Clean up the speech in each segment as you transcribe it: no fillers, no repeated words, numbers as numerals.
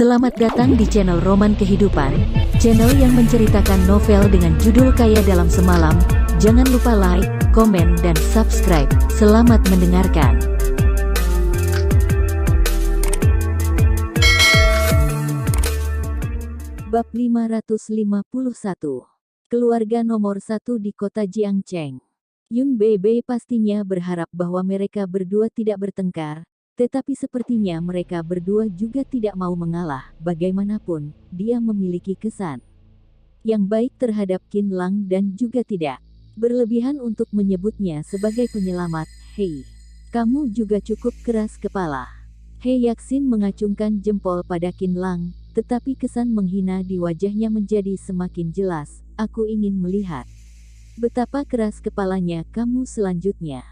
Selamat datang di channel Roman Kehidupan, channel yang menceritakan novel dengan judul Kaya Dalam Semalam. Jangan lupa like, komen, dan subscribe. Selamat mendengarkan. Bab 551. Keluarga nomor 1 di kota Jiangcheng. Yun Beibei pastinya berharap bahwa mereka berdua tidak bertengkar. Tetapi sepertinya mereka berdua juga tidak mau mengalah. Bagaimanapun, dia memiliki kesan yang baik terhadap Qin Lang dan juga tidak berlebihan untuk menyebutnya sebagai penyelamat. Hei, kamu juga cukup keras kepala. He Yaksin mengacungkan jempol pada Qin Lang, tetapi kesan menghina di wajahnya menjadi semakin jelas. Aku ingin melihat betapa keras kepalanya kamu selanjutnya.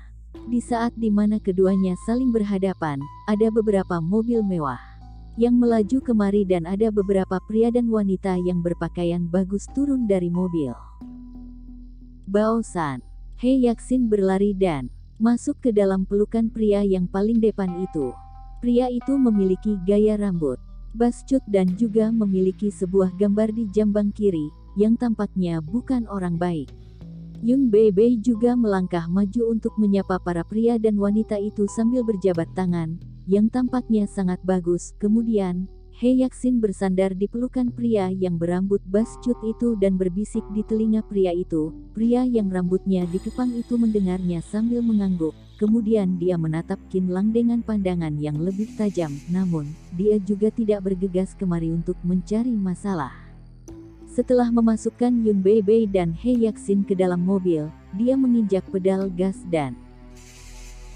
Di saat di mana keduanya saling berhadapan, ada beberapa mobil mewah yang melaju kemari dan ada beberapa pria dan wanita yang berpakaian bagus turun dari mobil. Bao-san, He Yaksin berlari dan masuk ke dalam pelukan pria yang paling depan itu. Pria itu memiliki gaya rambut bascut dan juga memiliki sebuah gambar di jambang kiri, yang tampaknya bukan orang baik. Yun Beibei juga melangkah maju untuk menyapa para pria dan wanita itu sambil berjabat tangan, yang tampaknya sangat bagus. Kemudian, He Yaksin bersandar di pelukan pria yang berambut bascut itu dan berbisik di telinga pria itu. Pria yang rambutnya dikepang itu mendengarnya sambil mengangguk. Kemudian dia menatap Qin Lang dengan pandangan yang lebih tajam, namun, dia juga tidak bergegas kemari untuk mencari masalah. Setelah memasukkan Yun Beibei dan He Yaksin ke dalam mobil, dia menginjak pedal gas dan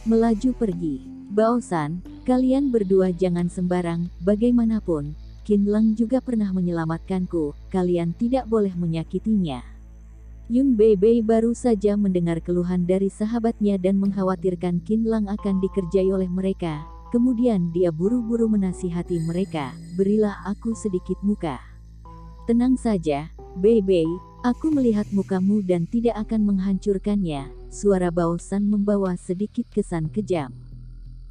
melaju pergi. Bao-san, kalian berdua jangan sembarang, bagaimanapun, Qin Lang juga pernah menyelamatkanku, kalian tidak boleh menyakitinya. Yun Beibei baru saja mendengar keluhan dari sahabatnya dan mengkhawatirkan Qin Lang akan dikerjai oleh mereka. Kemudian dia buru-buru menasihati mereka, berilah aku sedikit muka. Tenang saja, Beibei, aku melihat mukamu dan tidak akan menghancurkannya. Suara Bao-san membawa sedikit kesan kejam.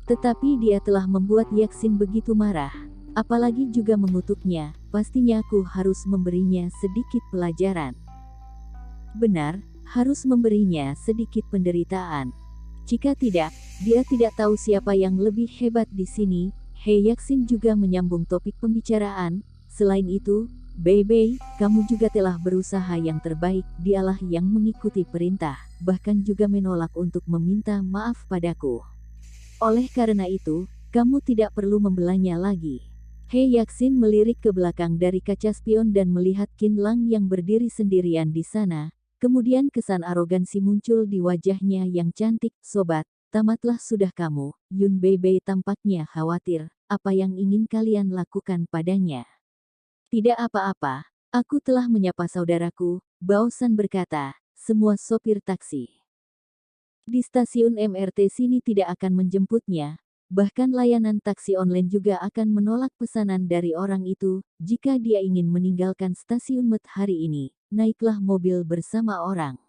Tetapi dia telah membuat Yaksin begitu marah. Apalagi juga mengutuknya, pastinya aku harus memberinya sedikit pelajaran. Benar, harus memberinya sedikit penderitaan. Jika tidak, dia tidak tahu siapa yang lebih hebat di sini. He Yaksin juga menyambung topik pembicaraan. Selain itu, Beibei, kamu juga telah berusaha yang terbaik, dialah yang mengikuti perintah, bahkan juga menolak untuk meminta maaf padaku. Oleh karena itu, kamu tidak perlu membelanya lagi. He Yaksin melirik ke belakang dari kaca spion dan melihat Qin Lang yang berdiri sendirian di sana, kemudian kesan arogansi muncul di wajahnya yang cantik. Sobat, tamatlah sudah kamu. Yun Beibei tampaknya khawatir, apa yang ingin kalian lakukan padanya? Tidak apa-apa, aku telah menyapa saudaraku, Bao-san berkata, semua sopir taksi di stasiun MRT sini tidak akan menjemputnya, bahkan layanan taksi online juga akan menolak pesanan dari orang itu. Jika dia ingin meninggalkan stasiun Met hari ini, naiklah mobil bersama orang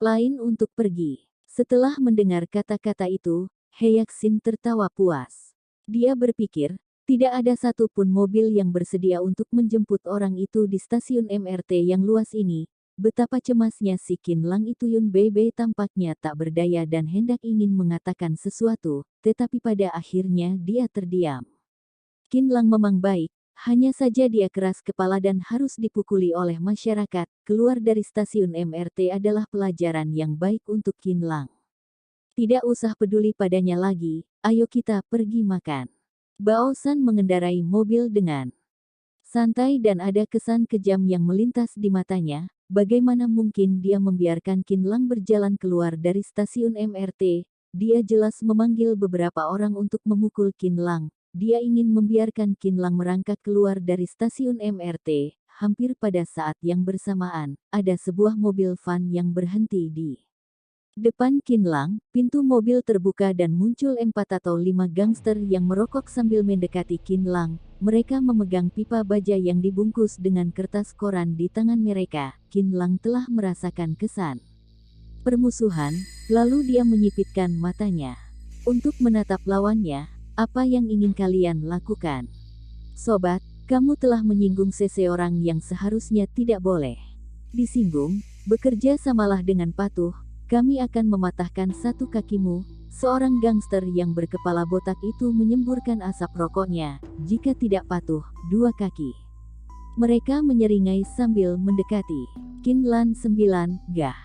lain untuk pergi. Setelah mendengar kata-kata itu, He Yaksin tertawa puas. Dia berpikir, tidak ada satupun mobil yang bersedia untuk menjemput orang itu di stasiun MRT yang luas ini. Betapa cemasnya si Qin Lang itu. Yun Beibei tampaknya tak berdaya dan hendak ingin mengatakan sesuatu, tetapi pada akhirnya dia terdiam. Qin Lang memang baik, hanya saja dia keras kepala dan harus dipukuli oleh masyarakat. Keluar dari stasiun MRT adalah pelajaran yang baik untuk Qin Lang. Tidak usah peduli padanya lagi, ayo kita pergi makan. Bao-san mengendarai mobil dengan santai dan ada kesan kejam yang melintas di matanya. Bagaimana mungkin dia membiarkan Qin Lang berjalan keluar dari stasiun MRT? Dia jelas memanggil beberapa orang untuk memukul Qin Lang. Dia ingin membiarkan Qin Lang merangkak keluar dari stasiun MRT. Hampir pada saat yang bersamaan, ada sebuah mobil van yang berhenti di depan Qin Lang. Pintu mobil terbuka dan muncul 4 atau 5 gangster yang merokok sambil mendekati Qin Lang. Mereka memegang pipa baja yang dibungkus dengan kertas koran di tangan mereka. Qin Lang telah merasakan kesan permusuhan, lalu dia menyipitkan matanya untuk menatap lawannya. Apa yang ingin kalian lakukan? Sobat, kamu telah menyinggung seseorang yang seharusnya tidak boleh disinggung. Bekerja samalah dengan patuh. Kami akan mematahkan satu kakimu. Seorang gangster yang berkepala botak itu menyemburkan asap rokoknya. Jika tidak patuh, dua kaki. Mereka menyeringai sambil mendekati. Kinlan 9, Gah.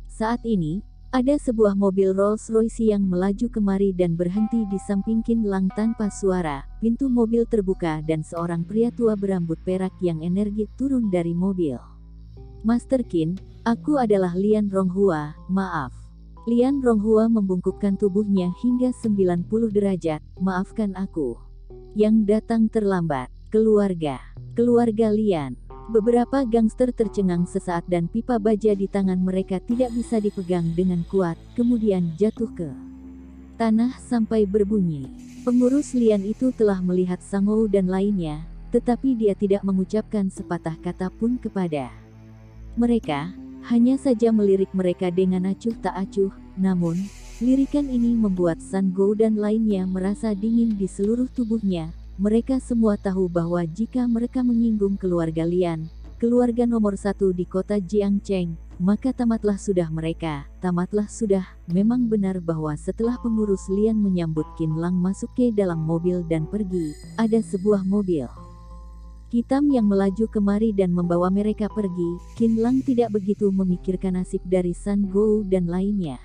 Saat ini, ada sebuah mobil Rolls-Royce yang melaju kemari dan berhenti di samping Kinlang tanpa suara. Pintu mobil terbuka dan seorang pria tua berambut perak yang energik turun dari mobil. Master Qin, aku adalah Lian Ronghua, maaf. Lian Ronghua membungkukkan tubuhnya hingga 90 derajat, maafkan aku. Yang datang terlambat, keluarga Lian. Beberapa gangster tercengang sesaat dan pipa baja di tangan mereka tidak bisa dipegang dengan kuat, kemudian jatuh ke tanah sampai berbunyi. Pengurus Lian itu telah melihat Sangou dan lainnya, tetapi dia tidak mengucapkan sepatah kata pun kepada mereka, hanya saja melirik mereka dengan acuh tak acuh. Namun, lirikan ini membuat San Gou dan lainnya merasa dingin di seluruh tubuhnya. Mereka semua tahu bahwa jika mereka menyinggung keluarga Lian, keluarga nomor satu di kota Jiangcheng, maka tamatlah sudah mereka, tamatlah sudah. Memang benar bahwa setelah pengurus Lian menyambut Kinlang masuk ke dalam mobil dan pergi, ada sebuah mobil hitam yang melaju kemari dan membawa mereka pergi. Kinlang tidak begitu memikirkan nasib dari San Gou dan lainnya.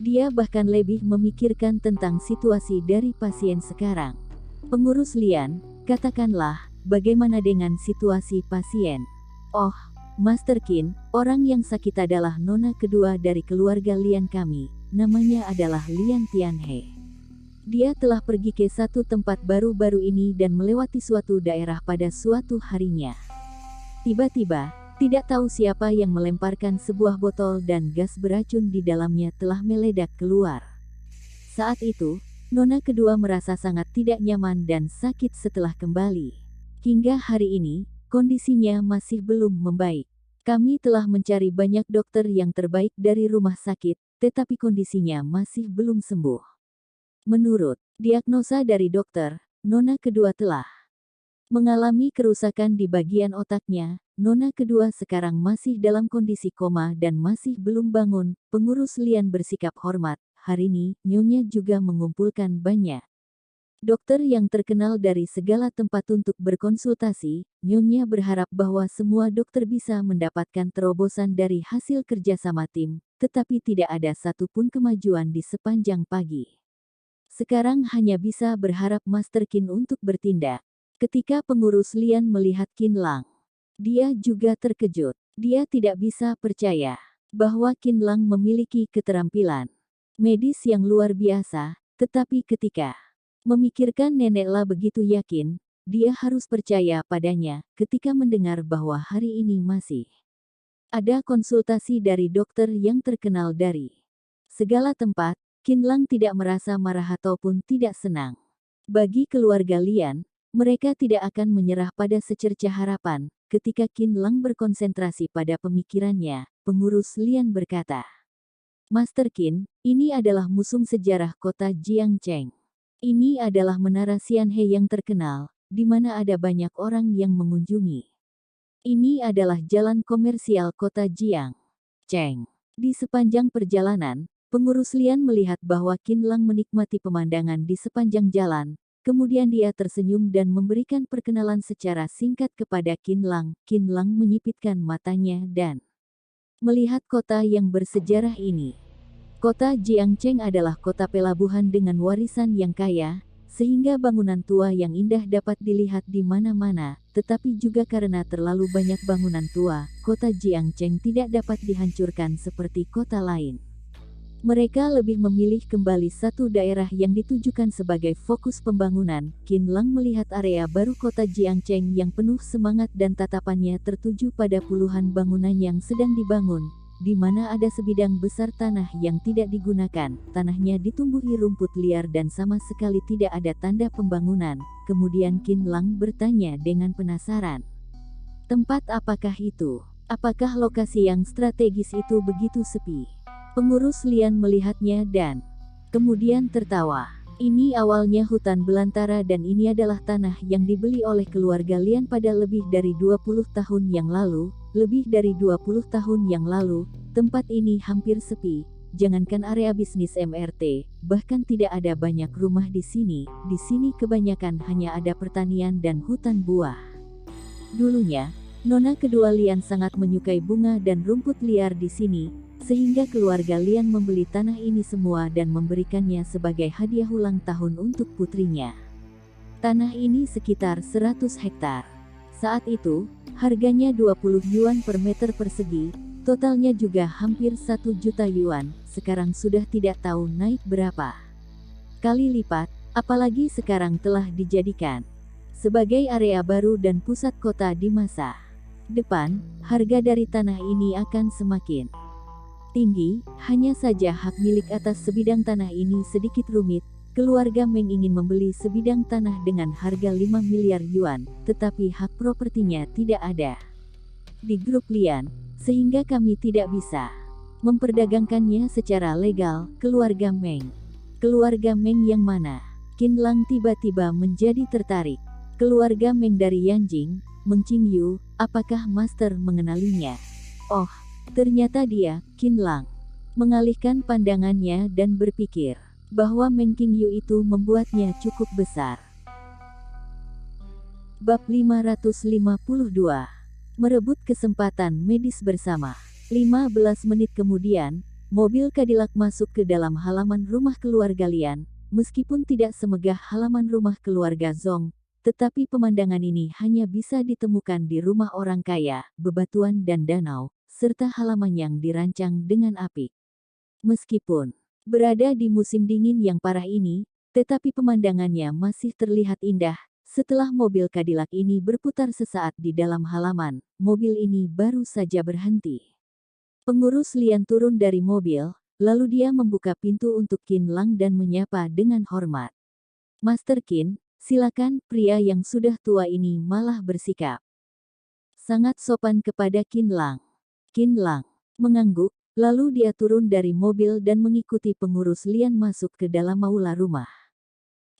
Dia bahkan lebih memikirkan tentang situasi dari pasien sekarang. Pengurus Lian, katakanlah, bagaimana dengan situasi pasien? Oh, Master Qin, orang yang sakit adalah nona kedua dari keluarga Lian kami. Namanya adalah Lian Tianhe. Dia telah pergi ke satu tempat baru-baru ini dan melewati suatu daerah pada suatu harinya. Tiba-tiba, tidak tahu siapa yang melemparkan sebuah botol dan gas beracun di dalamnya telah meledak keluar. Saat itu, nona kedua merasa sangat tidak nyaman dan sakit setelah kembali. Hingga hari ini, kondisinya masih belum membaik. Kami telah mencari banyak dokter yang terbaik dari rumah sakit, tetapi kondisinya masih belum sembuh. Menurut diagnosa dari dokter, nona kedua telah mengalami kerusakan di bagian otaknya. Nona kedua sekarang masih dalam kondisi koma dan masih belum bangun. Pengurus Lian bersikap hormat. Hari ini, nyonya juga mengumpulkan banyak dokter yang terkenal dari segala tempat untuk berkonsultasi. Nyonya berharap bahwa semua dokter bisa mendapatkan terobosan dari hasil kerjasama tim, tetapi tidak ada satupun kemajuan di sepanjang pagi. Sekarang hanya bisa berharap Master Qin untuk bertindak. Ketika pengurus Lian melihat Kinlang, dia juga terkejut. Dia tidak bisa percaya bahwa Kinlang memiliki keterampilan medis yang luar biasa, tetapi ketika memikirkan neneklah begitu yakin, dia harus percaya padanya ketika mendengar bahwa hari ini masih ada konsultasi dari dokter yang terkenal dari segala tempat. Kinlang tidak merasa marah ataupun tidak senang. Bagi keluarga Lian, mereka tidak akan menyerah pada secerca harapan. Ketika Kinlang berkonsentrasi pada pemikirannya, pengurus Lian berkata, Master Qin, ini adalah museum sejarah kota Jiangcheng. Ini adalah menara Xianhe yang terkenal, di mana ada banyak orang yang mengunjungi. Ini adalah jalan komersial kota Jiangcheng. Di sepanjang perjalanan, pengurus Lian melihat bahwa Kinlang menikmati pemandangan di sepanjang jalan. Kemudian dia tersenyum dan memberikan perkenalan secara singkat kepada Kinlang. Kinlang menyipitkan matanya dan melihat kota yang bersejarah ini. Kota Jiangcheng adalah kota pelabuhan dengan warisan yang kaya, sehingga bangunan tua yang indah dapat dilihat di mana-mana. Tetapi juga karena terlalu banyak bangunan tua, kota Jiangcheng tidak dapat dihancurkan seperti kota lain. Mereka lebih memilih kembali satu daerah yang ditujukan sebagai fokus pembangunan. Kinlang melihat area baru kota Jiangcheng yang penuh semangat dan tatapannya tertuju pada puluhan bangunan yang sedang dibangun, di mana ada sebidang besar tanah yang tidak digunakan. Tanahnya ditumbuhi rumput liar dan sama sekali tidak ada tanda pembangunan. Kemudian Kinlang bertanya dengan penasaran, tempat apakah itu? Apakah lokasi yang strategis itu begitu sepi? Pengurus Lian melihatnya dan kemudian tertawa. Ini awalnya hutan belantara dan ini adalah tanah yang dibeli oleh keluarga Lian pada lebih dari 20 tahun yang lalu. Lebih dari 20 tahun yang lalu, tempat ini hampir sepi. Jangankan area bisnis MRT, bahkan tidak ada banyak rumah di sini. Di sini kebanyakan hanya ada pertanian dan hutan buah. Dulunya, nona kedua Lian sangat menyukai bunga dan rumput liar di sini, sehingga keluarga Lian membeli tanah ini semua dan memberikannya sebagai hadiah ulang tahun untuk putrinya. Tanah ini sekitar 100 hektar. Saat itu, harganya 20 yuan per meter persegi, totalnya juga hampir 1 juta yuan, sekarang sudah tidak tahu naik berapa kali lipat, apalagi sekarang telah dijadikan sebagai area baru dan pusat kota di masa depan. Harga dari tanah ini akan semakin tinggi, hanya saja hak milik atas sebidang tanah ini sedikit rumit. Keluarga Meng ingin membeli sebidang tanah dengan harga 5 miliar yuan, tetapi hak propertinya tidak ada di grup Lian, sehingga kami tidak bisa memperdagangkannya secara legal. Keluarga Meng. Keluarga Meng yang mana? Qin Lang tiba-tiba menjadi tertarik. Keluarga Meng dari Yanjing, Meng Qingyu, apakah Master mengenalinya? Oh, ternyata dia, Qin Lang. Mengalihkan pandangannya dan berpikir bahwa Meng Qingyu itu membuatnya cukup besar. Bab 552. Merebut kesempatan medis bersama. 15 menit kemudian, mobil Cadillac masuk ke dalam halaman rumah keluarga Lian. Meskipun tidak semegah halaman rumah keluarga Zhong, tetapi pemandangan ini hanya bisa ditemukan di rumah orang kaya, bebatuan dan danau, serta halaman yang dirancang dengan apik. Meskipun berada di musim dingin yang parah ini, tetapi pemandangannya masih terlihat indah. Setelah mobil Cadillac ini berputar sesaat di dalam halaman, mobil ini baru saja berhenti. Pengurus Lian turun dari mobil, lalu dia membuka pintu untuk Qin Lang dan menyapa dengan hormat. Master Qin, silakan. Pria yang sudah tua ini malah bersikap sangat sopan kepada Qin Lang. Qin Lang mengangguk. Lalu dia turun dari mobil dan mengikuti pengurus Lian masuk ke dalam aula rumah.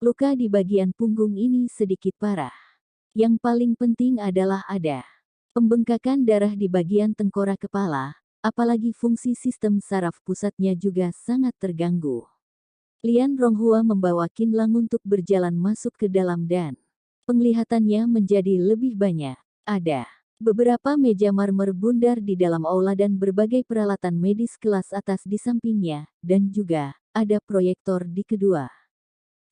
Luka di bagian punggung ini sedikit parah. Yang paling penting adalah ada pembengkakan darah di bagian tengkorak kepala, apalagi fungsi sistem saraf pusatnya juga sangat terganggu. Lian Ronghua membawa Qin Lang untuk berjalan masuk ke dalam dan penglihatannya menjadi lebih banyak. Ada beberapa meja marmer bundar di dalam aula dan berbagai peralatan medis kelas atas di sampingnya, dan juga ada proyektor di kedua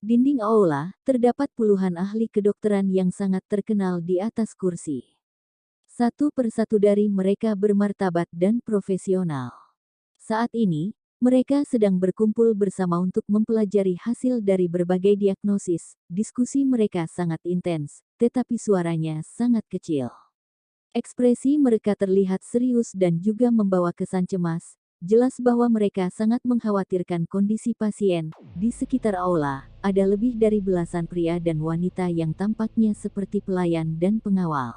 dinding aula. Terdapat puluhan ahli kedokteran yang sangat terkenal di atas kursi. Satu persatu dari mereka bermartabat dan profesional. Saat ini, mereka sedang berkumpul bersama untuk mempelajari hasil dari berbagai diagnosis. Diskusi mereka sangat intens, tetapi suaranya sangat kecil. Ekspresi mereka terlihat serius dan juga membawa kesan cemas. Jelas bahwa mereka sangat mengkhawatirkan kondisi pasien. Di sekitar aula, ada lebih dari belasan pria dan wanita yang tampaknya seperti pelayan dan pengawal.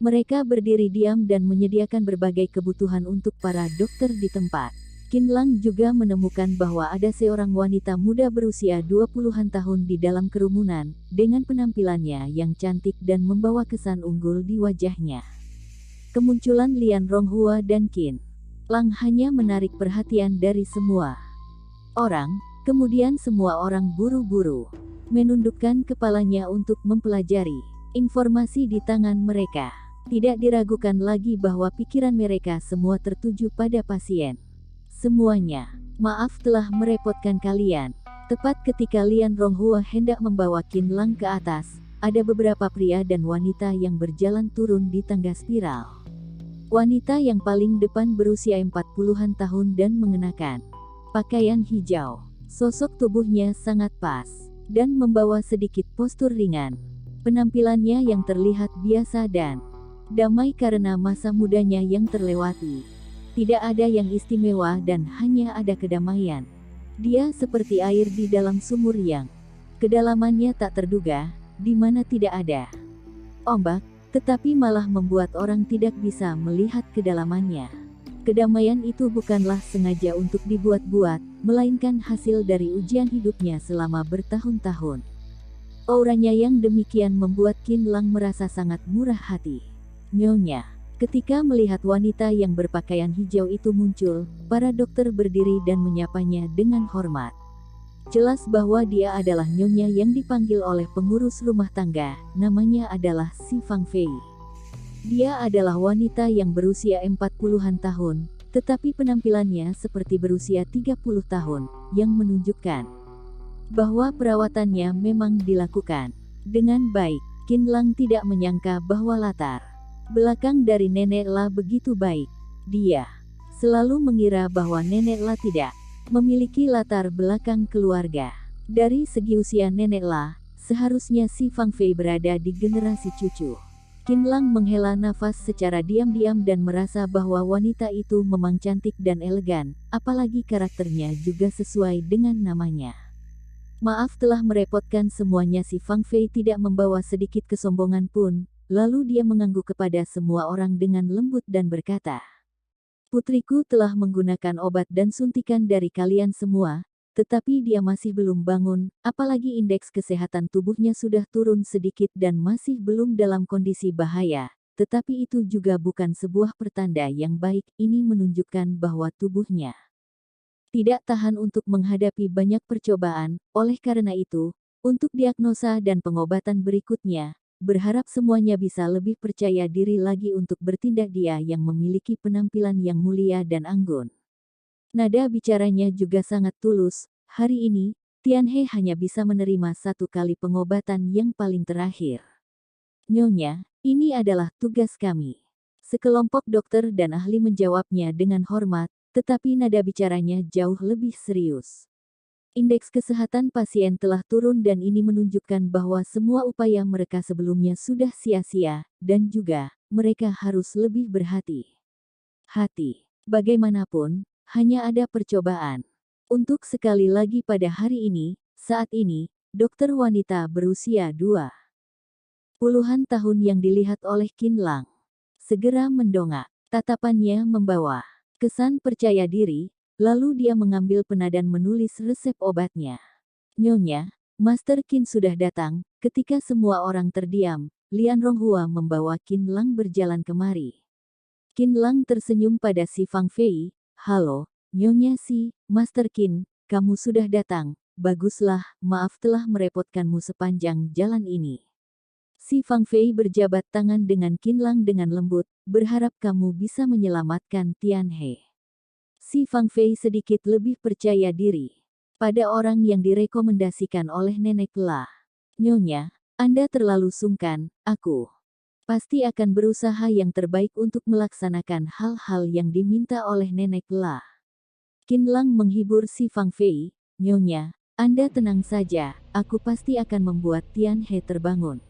Mereka berdiri diam dan menyediakan berbagai kebutuhan untuk para dokter di tempat. Qin Lang juga menemukan bahwa ada seorang wanita muda berusia 20-an tahun di dalam kerumunan, dengan penampilannya yang cantik dan membawa kesan unggul di wajahnya. Kemunculan Lian Ronghua dan Qin Lang hanya menarik perhatian dari semua orang. Kemudian semua orang buru-buru menundukkan kepalanya untuk mempelajari informasi di tangan mereka. Tidak diragukan lagi bahwa pikiran mereka semua tertuju pada pasien. Semuanya, maaf telah merepotkan kalian. Tepat ketika Lian Ronghua hendak membawa Qin Lang ke atas, ada beberapa pria dan wanita yang berjalan turun di tangga spiral. Wanita yang paling depan berusia 40-an tahun dan mengenakan pakaian hijau. Sosok tubuhnya sangat pas, dan membawa sedikit postur ringan. Penampilannya yang terlihat biasa dan damai karena masa mudanya yang terlewati. Tidak ada yang istimewa dan hanya ada kedamaian. Dia seperti air di dalam sumur yang kedalamannya tak terduga, di mana tidak ada ombak, tetapi malah membuat orang tidak bisa melihat kedalamannya. Kedamaian itu bukanlah sengaja untuk dibuat-buat, melainkan hasil dari ujian hidupnya selama bertahun-tahun. Auranya yang demikian membuat Qin Lang merasa sangat murah hati. Nyonya, ketika melihat wanita yang berpakaian hijau itu muncul, para dokter berdiri dan menyapanya dengan hormat. Jelas bahwa dia adalah Nyonya yang dipanggil oleh pengurus rumah tangga, namanya adalah Si Fang Fei. Dia adalah wanita yang berusia 40-an tahun, tetapi penampilannya seperti berusia 30 tahun, yang menunjukkan bahwa perawatannya memang dilakukan dengan baik. Qin Lang tidak menyangka bahwa latar belakang dari Nenek La begitu baik. Dia selalu mengira bahwa Nenek La tidak memiliki latar belakang keluarga. Dari segi usia Nenek La, seharusnya Si Fang Fei berada di generasi cucu. Qin Lang menghela nafas secara diam-diam dan merasa bahwa wanita itu memang cantik dan elegan, apalagi karakternya juga sesuai dengan namanya. Maaf telah merepotkan semuanya. Si Fang Fei tidak membawa sedikit kesombongan pun, lalu dia mengangguk kepada semua orang dengan lembut dan berkata, "Putriku telah menggunakan obat dan suntikan dari kalian semua, tetapi dia masih belum bangun, apalagi indeks kesehatan tubuhnya sudah turun sedikit dan masih belum dalam kondisi bahaya. Tetapi itu juga bukan sebuah pertanda yang baik, ini menunjukkan bahwa tubuhnya tidak tahan untuk menghadapi banyak percobaan. Oleh karena itu, untuk diagnosa dan pengobatan berikutnya, berharap semuanya bisa lebih percaya diri lagi untuk bertindak." Dia yang memiliki penampilan yang mulia dan anggun. Nada bicaranya juga sangat tulus. Hari ini, Tianhe hanya bisa menerima 1 kali pengobatan yang paling terakhir. "Nyonya, ini adalah tugas kami." Sekelompok dokter dan ahli menjawabnya dengan hormat, tetapi nada bicaranya jauh lebih serius. Indeks kesehatan pasien telah turun dan ini menunjukkan bahwa semua upaya mereka sebelumnya sudah sia-sia, dan juga, mereka harus lebih berhati-hati. Bagaimanapun, hanya ada percobaan. Untuk sekali lagi pada hari ini, saat ini, dokter wanita berusia 20-an tahun yang dilihat oleh Qin Lang segera mendongak. Tatapannya membawa kesan percaya diri, lalu dia mengambil pena dan menulis resep obatnya. "Nyonya, Master Qin sudah datang." Ketika semua orang terdiam, Lian Ronghua membawa Qin Lang berjalan kemari. Qin Lang tersenyum pada Si Fang Fei. "Halo, Nyonya Si, Master Qin, kamu sudah datang. Baguslah, maaf telah merepotkanmu sepanjang jalan ini." Si Fang Fei berjabat tangan dengan Qin Lang dengan lembut, "Berharap kamu bisa menyelamatkan Tianhe." Si Fang Fei sedikit lebih percaya diri pada orang yang direkomendasikan oleh Nenek La. "Nyonya, Anda terlalu sungkan, aku pasti akan berusaha yang terbaik untuk melaksanakan hal-hal yang diminta oleh Nenek La." Qin Lang menghibur Si Fang Fei, "Nyonya, Anda tenang saja, aku pasti akan membuat Tianhe terbangun.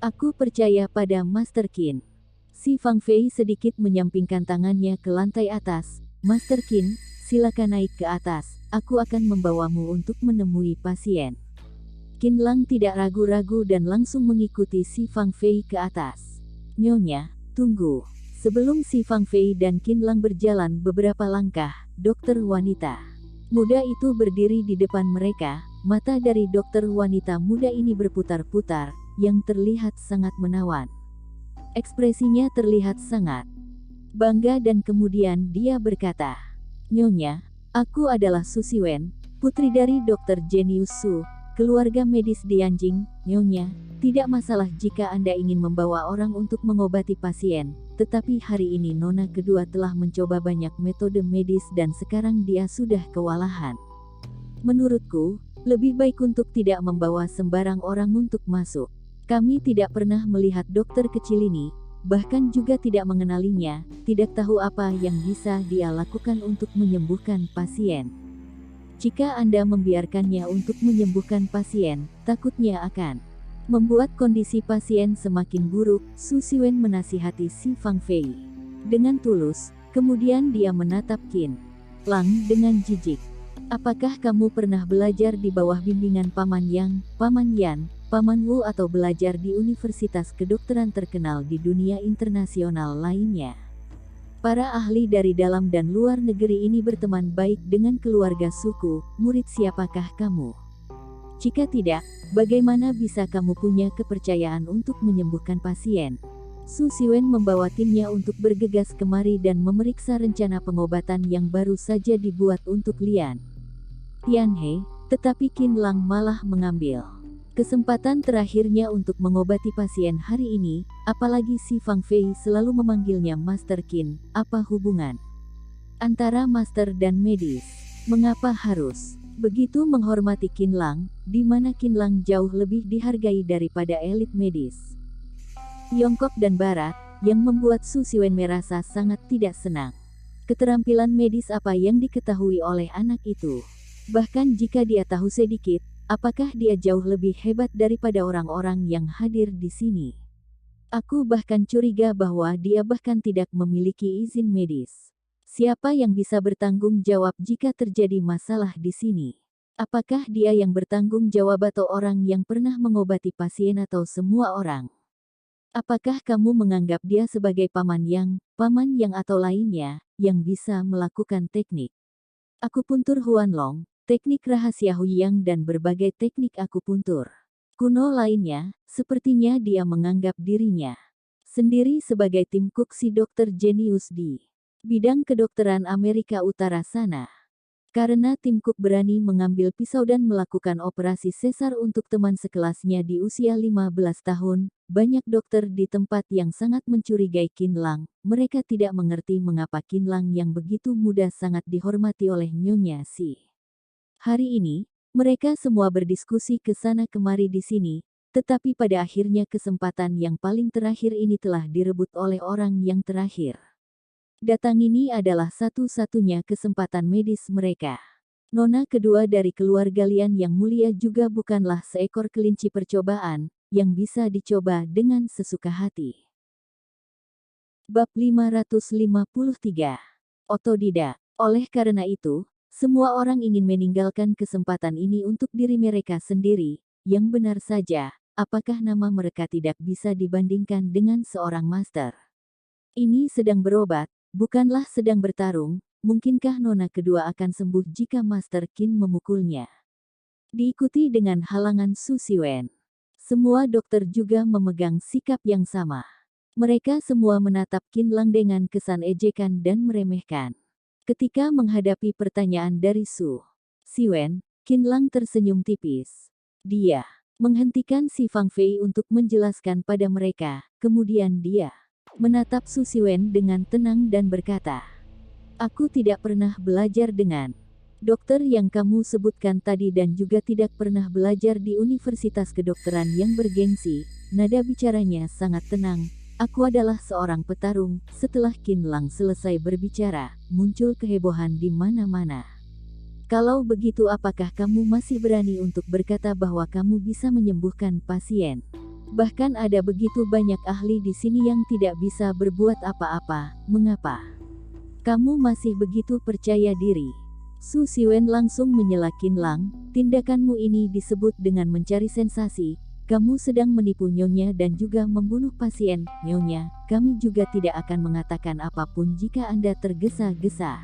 Aku percaya pada Master Qin." Si Fang Fei sedikit menyampingkan tangannya ke lantai atas. "Master Qin, silakan naik ke atas, aku akan membawamu untuk menemui pasien." Qin Lang tidak ragu-ragu dan langsung mengikuti Si Fang Fei ke atas. "Nyonya, tunggu." Sebelum Si Fang Fei dan Qin Lang berjalan beberapa langkah, dokter wanita muda itu berdiri di depan mereka. Mata dari dokter wanita muda ini berputar-putar, yang terlihat sangat menawan. Ekspresinya terlihat sangat bangga dan kemudian dia berkata, "Nyonya, aku adalah Su Siwen, putri dari Dr. Genius Su, keluarga medis Dianjing. Nyonya, tidak masalah jika Anda ingin membawa orang untuk mengobati pasien, tetapi hari ini nona kedua telah mencoba banyak metode medis dan sekarang dia sudah kewalahan. Menurutku, lebih baik untuk tidak membawa sembarang orang untuk masuk. Kami tidak pernah melihat dokter kecil ini, bahkan juga tidak mengenalinya, tidak tahu apa yang bisa dia lakukan untuk menyembuhkan pasien. Jika Anda membiarkannya untuk menyembuhkan pasien, takutnya akan membuat kondisi pasien semakin buruk." Su Siwen menasihati Si Fang Fei dengan tulus, kemudian dia menatap Qin Lang dengan jijik. "Apakah kamu pernah belajar di bawah bimbingan Paman Yang, Paman Yan, Paman Wu atau belajar di universitas kedokteran terkenal di dunia internasional lainnya?" Para ahli dari dalam dan luar negeri ini berteman baik dengan keluarga suku, murid siapakah kamu? Jika tidak, bagaimana bisa kamu punya kepercayaan untuk menyembuhkan pasien? Su Siwen membawa timnya untuk bergegas kemari dan memeriksa rencana pengobatan yang baru saja dibuat untuk Lian Tianhe, tetapi Qin Lang malah mengambil kesempatan terakhirnya untuk mengobati pasien hari ini, apalagi si Fang Fei selalu memanggilnya Master Qin. Apa hubungan antara master dan medis? Mengapa harus begitu menghormati Qin Lang, di mana Qin Lang jauh lebih dihargai daripada elit medis Tiongkok dan Barat, yang membuat Su Siwen merasa sangat tidak senang. Keterampilan medis apa yang diketahui oleh anak itu? Bahkan jika dia tahu sedikit, apakah dia jauh lebih hebat daripada orang-orang yang hadir di sini? Aku bahkan curiga bahwa dia bahkan tidak memiliki izin medis. Siapa yang bisa bertanggung jawab jika terjadi masalah di sini? Apakah dia yang bertanggung jawab atau orang yang pernah mengobati pasien atau semua orang? Apakah kamu menganggap dia sebagai paman yang atau lainnya, yang bisa melakukan teknik akupuntur Huanlong, teknik rahasia Huyang dan berbagai teknik akupuntur kuno lainnya? Sepertinya dia menganggap dirinya sendiri sebagai Tim Cook, si dokter jenius di bidang kedokteran Amerika Utara sana. Karena Tim Cook berani mengambil pisau dan melakukan operasi sesar untuk teman sekelasnya di usia 15 tahun, banyak dokter di tempat yang sangat mencurigai Qin Lang. Mereka tidak mengerti mengapa Qin Lang yang begitu muda sangat dihormati oleh Nyonya Si. Hari ini, mereka semua berdiskusi ke sana kemari di sini, tetapi pada akhirnya kesempatan yang paling terakhir ini telah direbut oleh orang yang terakhir. Datang ini adalah satu-satunya kesempatan medis mereka. Nona kedua dari keluarga Lian yang mulia juga bukanlah seekor kelinci percobaan, yang bisa dicoba dengan sesuka hati. Bab 553. Otodidak. Oleh karena itu, semua orang ingin meninggalkan kesempatan ini untuk diri mereka sendiri. Yang benar saja, apakah nama mereka tidak bisa dibandingkan dengan seorang master? Ini sedang berobat, bukanlah sedang bertarung. Mungkinkah nona kedua akan sembuh jika Master Qin memukulnya? Diikuti dengan halangan Su Siwen. Semua dokter juga memegang sikap yang sama. Mereka semua menatap Qin Lang dengan kesan ejekan dan meremehkan. Ketika menghadapi pertanyaan dari Su Siwen, Qin Lang tersenyum tipis. Dia menghentikan si Fang Fei untuk menjelaskan pada mereka, kemudian dia menatap Su Siwen dengan tenang dan berkata, "Aku tidak pernah belajar dengan dokter yang kamu sebutkan tadi dan juga tidak pernah belajar di universitas kedokteran yang bergengsi." Nada bicaranya sangat tenang. "Aku adalah seorang petarung." Setelah Qin Lang selesai berbicara, muncul kehebohan di mana-mana. "Kalau begitu apakah kamu masih berani untuk berkata bahwa kamu bisa menyembuhkan pasien? Bahkan ada begitu banyak ahli di sini yang tidak bisa berbuat apa-apa, mengapa kamu masih begitu percaya diri?" Su Siwen langsung menyela Qin Lang, "Tindakanmu ini disebut dengan mencari sensasi. Kamu sedang menipu Nyonya dan juga membunuh pasien. Nyonya, kami juga tidak akan mengatakan apapun jika Anda tergesa-gesa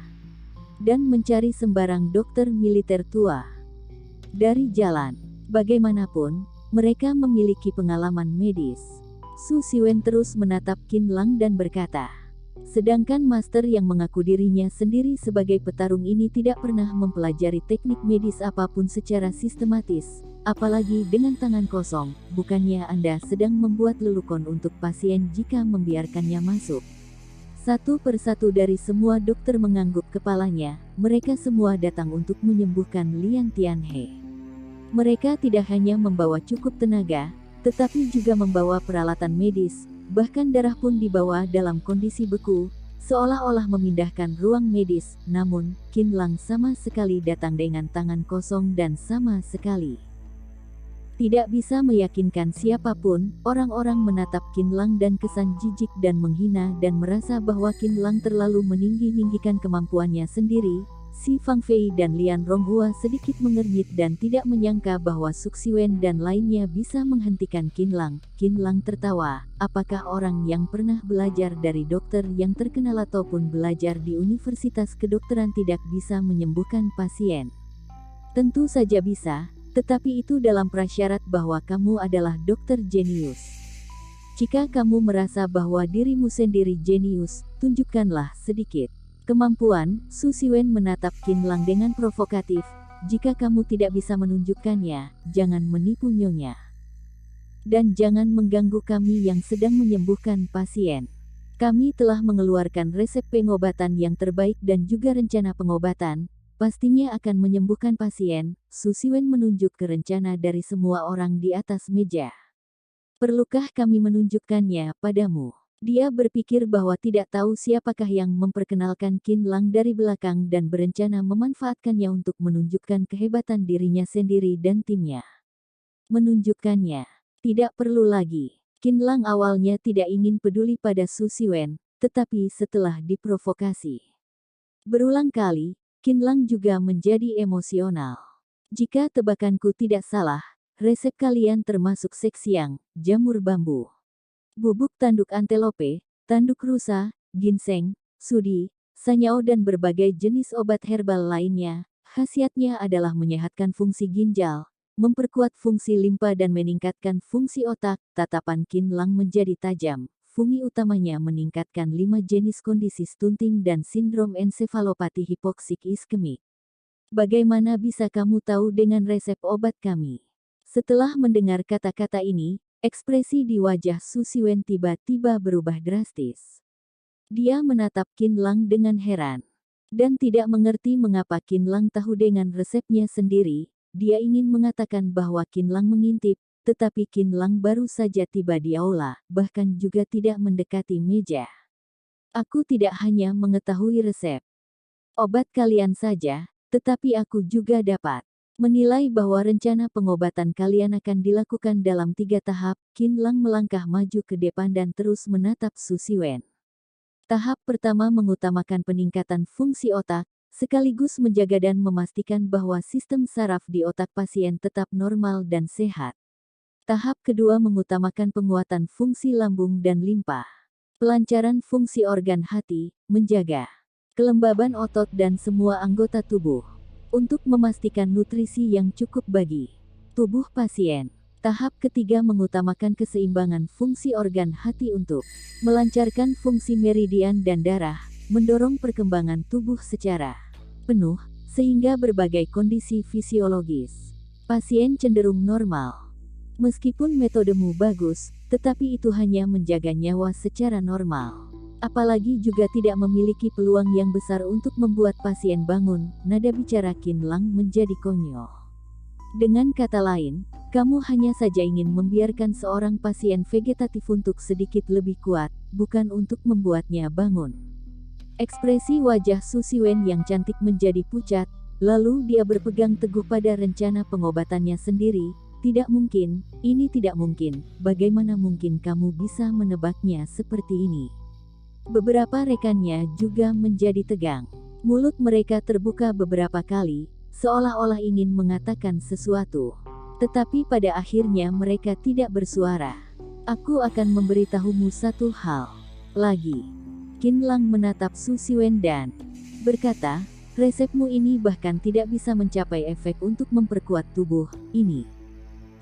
dan mencari sembarang dokter militer tua dari jalan. Bagaimanapun, mereka memiliki pengalaman medis." Su Siwen terus menatap Qin Lang dan berkata, "Sedangkan master yang mengaku dirinya sendiri sebagai petarung ini tidak pernah mempelajari teknik medis apapun secara sistematis, apalagi dengan tangan kosong. Bukannya Anda sedang membuat lelukon untuk pasien jika membiarkannya masuk?" Satu persatu dari semua dokter mengangguk kepalanya. Mereka semua datang untuk menyembuhkan Lian Tianhe. Mereka tidak hanya membawa cukup tenaga, tetapi juga membawa peralatan medis, bahkan darah pun dibawa dalam kondisi beku, seolah-olah memindahkan ruang medis. Namun, Qin Lang sama sekali datang dengan tangan kosong dan sama sekali tidak bisa meyakinkan siapapun. Orang-orang menatap Qin Lang dan kesan jijik dan menghina dan merasa bahwa Qin Lang terlalu meninggi-ninggikan kemampuannya sendiri. Si Fang Fei dan Lian Ronghua sedikit mengernyit dan tidak menyangka bahwa Suxiwen dan lainnya bisa menghentikan Qinlang. Qinlang tertawa, apakah orang yang pernah belajar dari dokter yang terkenal ataupun belajar di universitas kedokteran tidak bisa menyembuhkan pasien? Tentu saja bisa, tetapi itu dalam prasyarat bahwa kamu adalah dokter jenius. Jika kamu merasa bahwa dirimu sendiri jenius, tunjukkanlah sedikit kemampuan. Su Xiwen menatap Qinlang dengan provokatif. Jika kamu tidak bisa menunjukkannya, jangan menipu nyonya. Dan jangan mengganggu kami yang sedang menyembuhkan pasien. Kami telah mengeluarkan resep pengobatan yang terbaik dan juga rencana pengobatan. Pastinya akan menyembuhkan pasien. Su Xiwen menunjuk ke rencana dari semua orang di atas meja. Perlukah kami menunjukkannya padamu? Dia berpikir bahwa tidak tahu siapakah yang memperkenalkan Qinlang dari belakang dan berencana memanfaatkannya untuk menunjukkan kehebatan dirinya sendiri dan timnya. Menunjukkannya. Tidak perlu lagi. Qinlang awalnya tidak ingin peduli pada Su Xiwen, tetapi setelah diprovokasi berulang kali, Qinlang juga menjadi emosional. Jika tebakanku tidak salah, resep kalian termasuk seksiang, jamur bambu, bubuk tanduk antelope, tanduk rusa, ginseng, sudi, sanyao dan berbagai jenis obat herbal lainnya. Khasiatnya adalah menyehatkan fungsi ginjal, memperkuat fungsi limpa dan meningkatkan fungsi otak. Tatapan Qinlang menjadi tajam. Fungsi utamanya meningkatkan 5 jenis kondisi stunting dan sindrom ensefalopati hipoksik iskemik. Bagaimana bisa kamu tahu dengan resep obat kami? Setelah mendengar kata-kata ini, ekspresi di wajah Su Xiwen tiba-tiba berubah drastis. Dia menatap Qinlang dengan heran. Dan tidak mengerti mengapa Qinlang tahu dengan resepnya sendiri. Dia ingin mengatakan bahwa Qinlang mengintip, tetapi Qinlang baru saja tiba di aula, bahkan juga tidak mendekati meja. Aku tidak hanya mengetahui resep obat kalian saja, tetapi aku juga dapat menilai bahwa rencana pengobatan kalian akan dilakukan dalam 3 tahap. Qinlang melangkah maju ke depan dan terus menatap Su Xiwen. Tahap pertama mengutamakan peningkatan fungsi otak, sekaligus menjaga dan memastikan bahwa sistem saraf di otak pasien tetap normal dan sehat. Tahap kedua mengutamakan penguatan fungsi lambung dan limpa, pelancaran fungsi organ hati, menjaga kelembaban otot dan semua anggota tubuh, untuk memastikan nutrisi yang cukup bagi tubuh pasien. Tahap ketiga mengutamakan keseimbangan fungsi organ hati untuk melancarkan fungsi meridian dan darah, mendorong perkembangan tubuh secara penuh, sehingga berbagai kondisi fisiologis pasien cenderung normal. Meskipun metodemu bagus, tetapi itu hanya menjaga nyawa secara normal. Apalagi juga tidak memiliki peluang yang besar untuk membuat pasien bangun. Nada bicara Qinlang menjadi konyol. Dengan kata lain, kamu hanya saja ingin membiarkan seorang pasien vegetatif untuk sedikit lebih kuat, bukan untuk membuatnya bangun. Ekspresi wajah Su Xiwen yang cantik menjadi pucat, lalu dia berpegang teguh pada rencana pengobatannya sendiri. Tidak mungkin, ini tidak mungkin. Bagaimana mungkin kamu bisa menebaknya seperti ini? Beberapa rekannya juga menjadi tegang. Mulut mereka terbuka beberapa kali, seolah-olah ingin mengatakan sesuatu. Tetapi pada akhirnya mereka tidak bersuara. Aku akan memberitahumu satu hal lagi. Qinlang menatap Su Xiwen dan berkata, resepmu ini bahkan tidak bisa mencapai efek untuk memperkuat tubuh ini.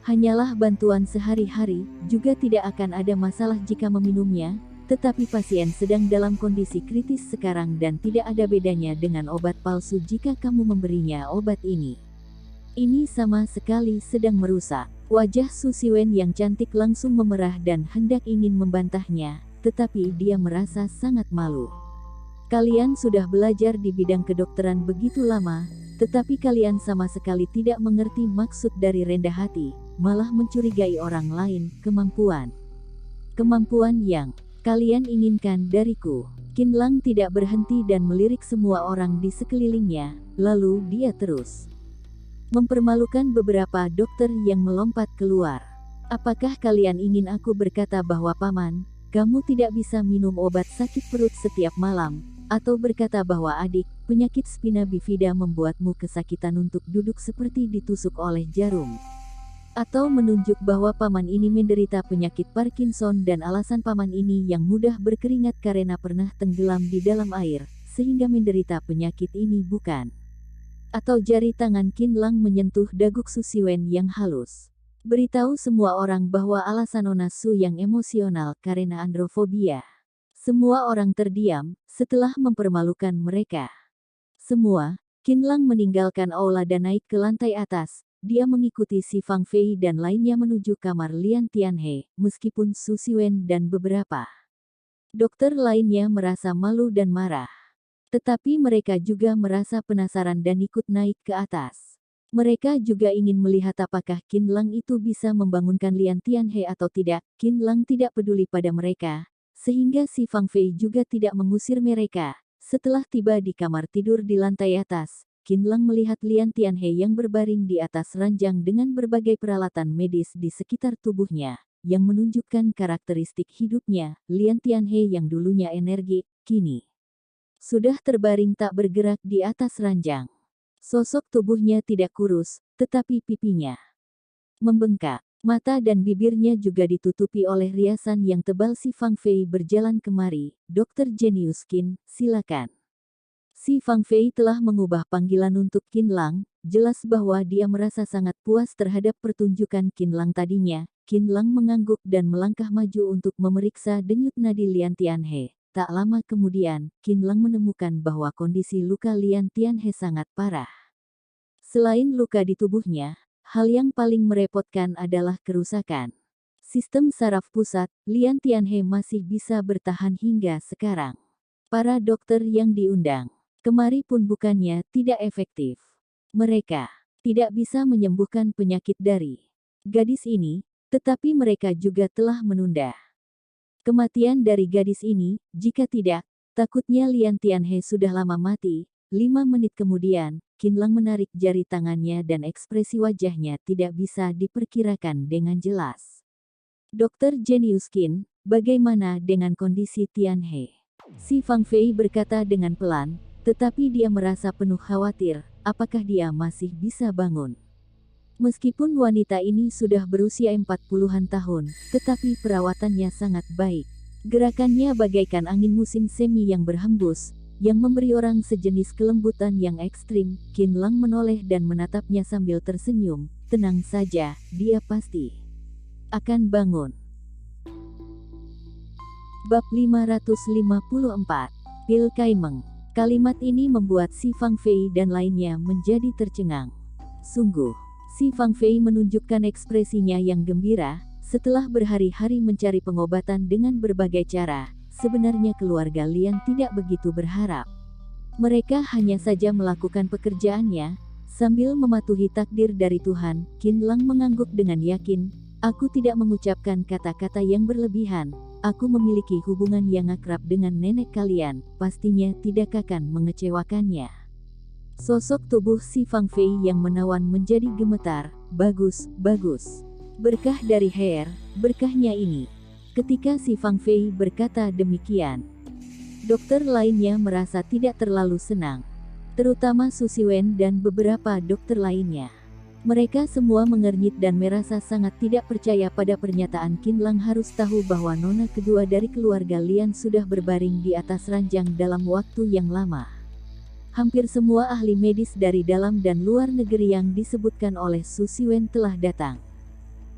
Hanyalah bantuan sehari-hari, juga tidak akan ada masalah jika meminumnya. Tetapi pasien sedang dalam kondisi kritis sekarang dan tidak ada bedanya dengan obat palsu jika kamu memberinya obat ini. Ini sama sekali sedang merusak. Wajah Su Xiwen yang cantik langsung memerah dan hendak ingin membantahnya, tetapi dia merasa sangat malu. Kalian sudah belajar di bidang kedokteran begitu lama, tetapi kalian sama sekali tidak mengerti maksud dari rendah hati, malah mencurigai orang lain. Kemampuan yang kalian inginkan dariku. Qinlang tidak berhenti dan melirik semua orang di sekelilingnya, lalu dia terus mempermalukan beberapa dokter yang melompat keluar. Apakah kalian ingin aku berkata bahwa paman, kamu tidak bisa minum obat sakit perut setiap malam, atau berkata bahwa adik, penyakit spina bifida membuatmu kesakitan untuk duduk seperti ditusuk oleh jarum. Atau menunjuk bahwa paman ini menderita penyakit Parkinson dan alasan paman ini yang mudah berkeringat karena pernah tenggelam di dalam air, sehingga menderita penyakit ini bukan. Atau jari tangan Qin Lang menyentuh dagu Su Siwen yang halus. Beritahu semua orang bahwa alasan Nona Su yang emosional karena androfobia. Semua orang terdiam, setelah mempermalukan mereka. Semua, Qin Lang meninggalkan aula dan naik ke lantai atas. Dia mengikuti Si Fang Fei dan lainnya menuju kamar Lian Tianhe, meskipun Su Siwen dan beberapa dokter lainnya merasa malu dan marah. Tetapi mereka juga merasa penasaran dan ikut naik ke atas. Mereka juga ingin melihat apakah Qin Lang itu bisa membangunkan Lian Tianhe atau tidak. Qin Lang tidak peduli pada mereka, sehingga Si Fang Fei juga tidak mengusir mereka. Setelah tiba di kamar tidur di lantai atas, Qin Lang melihat Lian Tianhe yang berbaring di atas ranjang dengan berbagai peralatan medis di sekitar tubuhnya, yang menunjukkan karakteristik hidupnya. Lian Tianhe yang dulunya energik, kini sudah terbaring tak bergerak di atas ranjang. Sosok tubuhnya tidak kurus, tetapi pipinya membengkak. Mata dan bibirnya juga ditutupi oleh riasan yang tebal. Si Fang Fei berjalan kemari. Dr. Genius Qin, silakan. Si Fang Fei telah mengubah panggilan untuk Qin Lang. Jelas bahwa dia merasa sangat puas terhadap pertunjukan Qin Lang tadinya. Qin Lang mengangguk dan melangkah maju untuk memeriksa denyut nadi Lian Tianhe. Tak lama kemudian, Qin Lang menemukan bahwa kondisi luka Lian Tianhe sangat parah. Selain luka di tubuhnya, hal yang paling merepotkan adalah kerusakan sistem saraf pusat. Lian Tianhe masih bisa bertahan hingga sekarang. Para dokter yang diundang kemari pun bukannya tidak efektif. Mereka tidak bisa menyembuhkan penyakit dari gadis ini, tetapi mereka juga telah menunda kematian dari gadis ini. Jika tidak, takutnya Lian Tianhe sudah lama mati. 5 menit kemudian, Qin Lang menarik jari tangannya dan ekspresi wajahnya tidak bisa diperkirakan dengan jelas. Dr. Genius Qin, bagaimana dengan kondisi Tianhe? Si Fang Fei berkata dengan pelan, tetapi dia merasa penuh khawatir, apakah dia masih bisa bangun? Meskipun wanita ini sudah berusia 40-an tahun, tetapi perawatannya sangat baik. Gerakannya bagaikan angin musim semi yang berhembus, yang memberi orang sejenis kelembutan yang ekstrim. Qin Lang menoleh dan menatapnya sambil tersenyum. Tenang saja, dia pasti akan bangun. Bab 554. Pil Kaimeng. Kalimat ini membuat Si Fang Fei dan lainnya menjadi tercengang. Sungguh, Si Fang Fei menunjukkan ekspresinya yang gembira. Setelah berhari-hari mencari pengobatan dengan berbagai cara, sebenarnya keluarga Lian tidak begitu berharap. Mereka hanya saja melakukan pekerjaannya, sambil mematuhi takdir dari Tuhan. Qin Lang mengangguk dengan yakin, aku tidak mengucapkan kata-kata yang berlebihan. Aku memiliki hubungan yang akrab dengan nenek kalian, pastinya tidak akan mengecewakannya. Sosok tubuh Si Fang Fei yang menawan menjadi gemetar. Bagus, bagus. Berkah dari Heer, berkahnya ini. Ketika Si Fang Fei berkata demikian, dokter lainnya merasa tidak terlalu senang, terutama Su Siwen dan beberapa dokter lainnya. Mereka semua mengernyit dan merasa sangat tidak percaya pada pernyataan Qin Lang. Harus tahu bahwa nona kedua dari keluarga Lian sudah berbaring di atas ranjang dalam waktu yang lama. Hampir semua ahli medis dari dalam dan luar negeri yang disebutkan oleh Su Siwen telah datang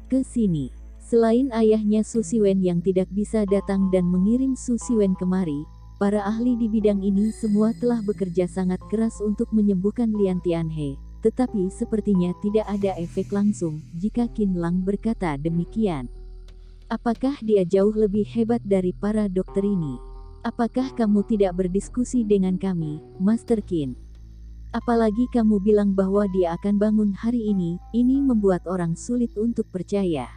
ke sini. Selain ayahnya Su Siwen yang tidak bisa datang dan mengirim Su Siwen kemari, para ahli di bidang ini semua telah bekerja sangat keras untuk menyembuhkan Lian Tianhe, tetapi sepertinya tidak ada efek langsung. Jika Qin Lang berkata demikian, apakah dia jauh lebih hebat dari para dokter ini? Apakah kamu tidak berdiskusi dengan kami, Master Qin? Apalagi kamu bilang bahwa dia akan bangun hari ini membuat orang sulit untuk percaya.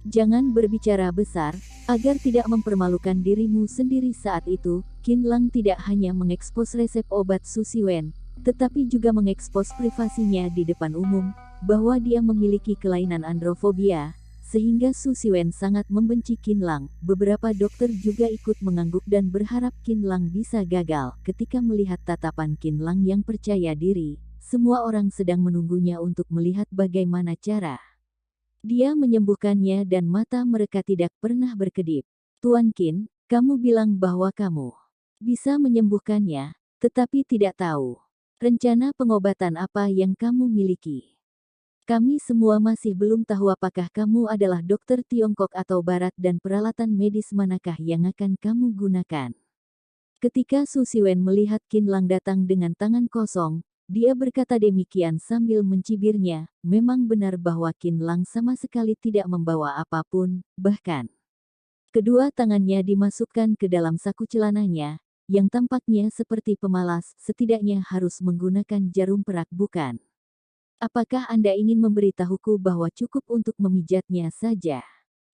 Jangan berbicara besar, agar tidak mempermalukan dirimu sendiri. Saat itu, Qin Lang tidak hanya mengekspos resep obat Su Siwen, tetapi juga mengekspos privasinya di depan umum, bahwa dia memiliki kelainan androfobia, sehingga Su Siwen sangat membenci Qin Lang. Beberapa dokter juga ikut mengangguk dan berharap Qin Lang bisa gagal. Ketika melihat tatapan Qin Lang yang percaya diri, semua orang sedang menunggunya untuk melihat bagaimana cara dia menyembuhkannya dan mata mereka tidak pernah berkedip. Tuan Qin, kamu bilang bahwa kamu bisa menyembuhkannya, tetapi tidak tahu rencana pengobatan apa yang kamu miliki. Kami semua masih belum tahu apakah kamu adalah dokter Tiongkok atau Barat dan peralatan medis manakah yang akan kamu gunakan. Ketika Su Siwen melihat Qin Lang datang dengan tangan kosong, dia berkata demikian sambil mencibirnya. Memang benar bahwa Qin Lang sama sekali tidak membawa apapun, bahkan kedua tangannya dimasukkan ke dalam saku celananya, yang tampaknya seperti pemalas, setidaknya harus menggunakan jarum perak bukan? Apakah Anda ingin memberitahuku bahwa cukup untuk memijatnya saja?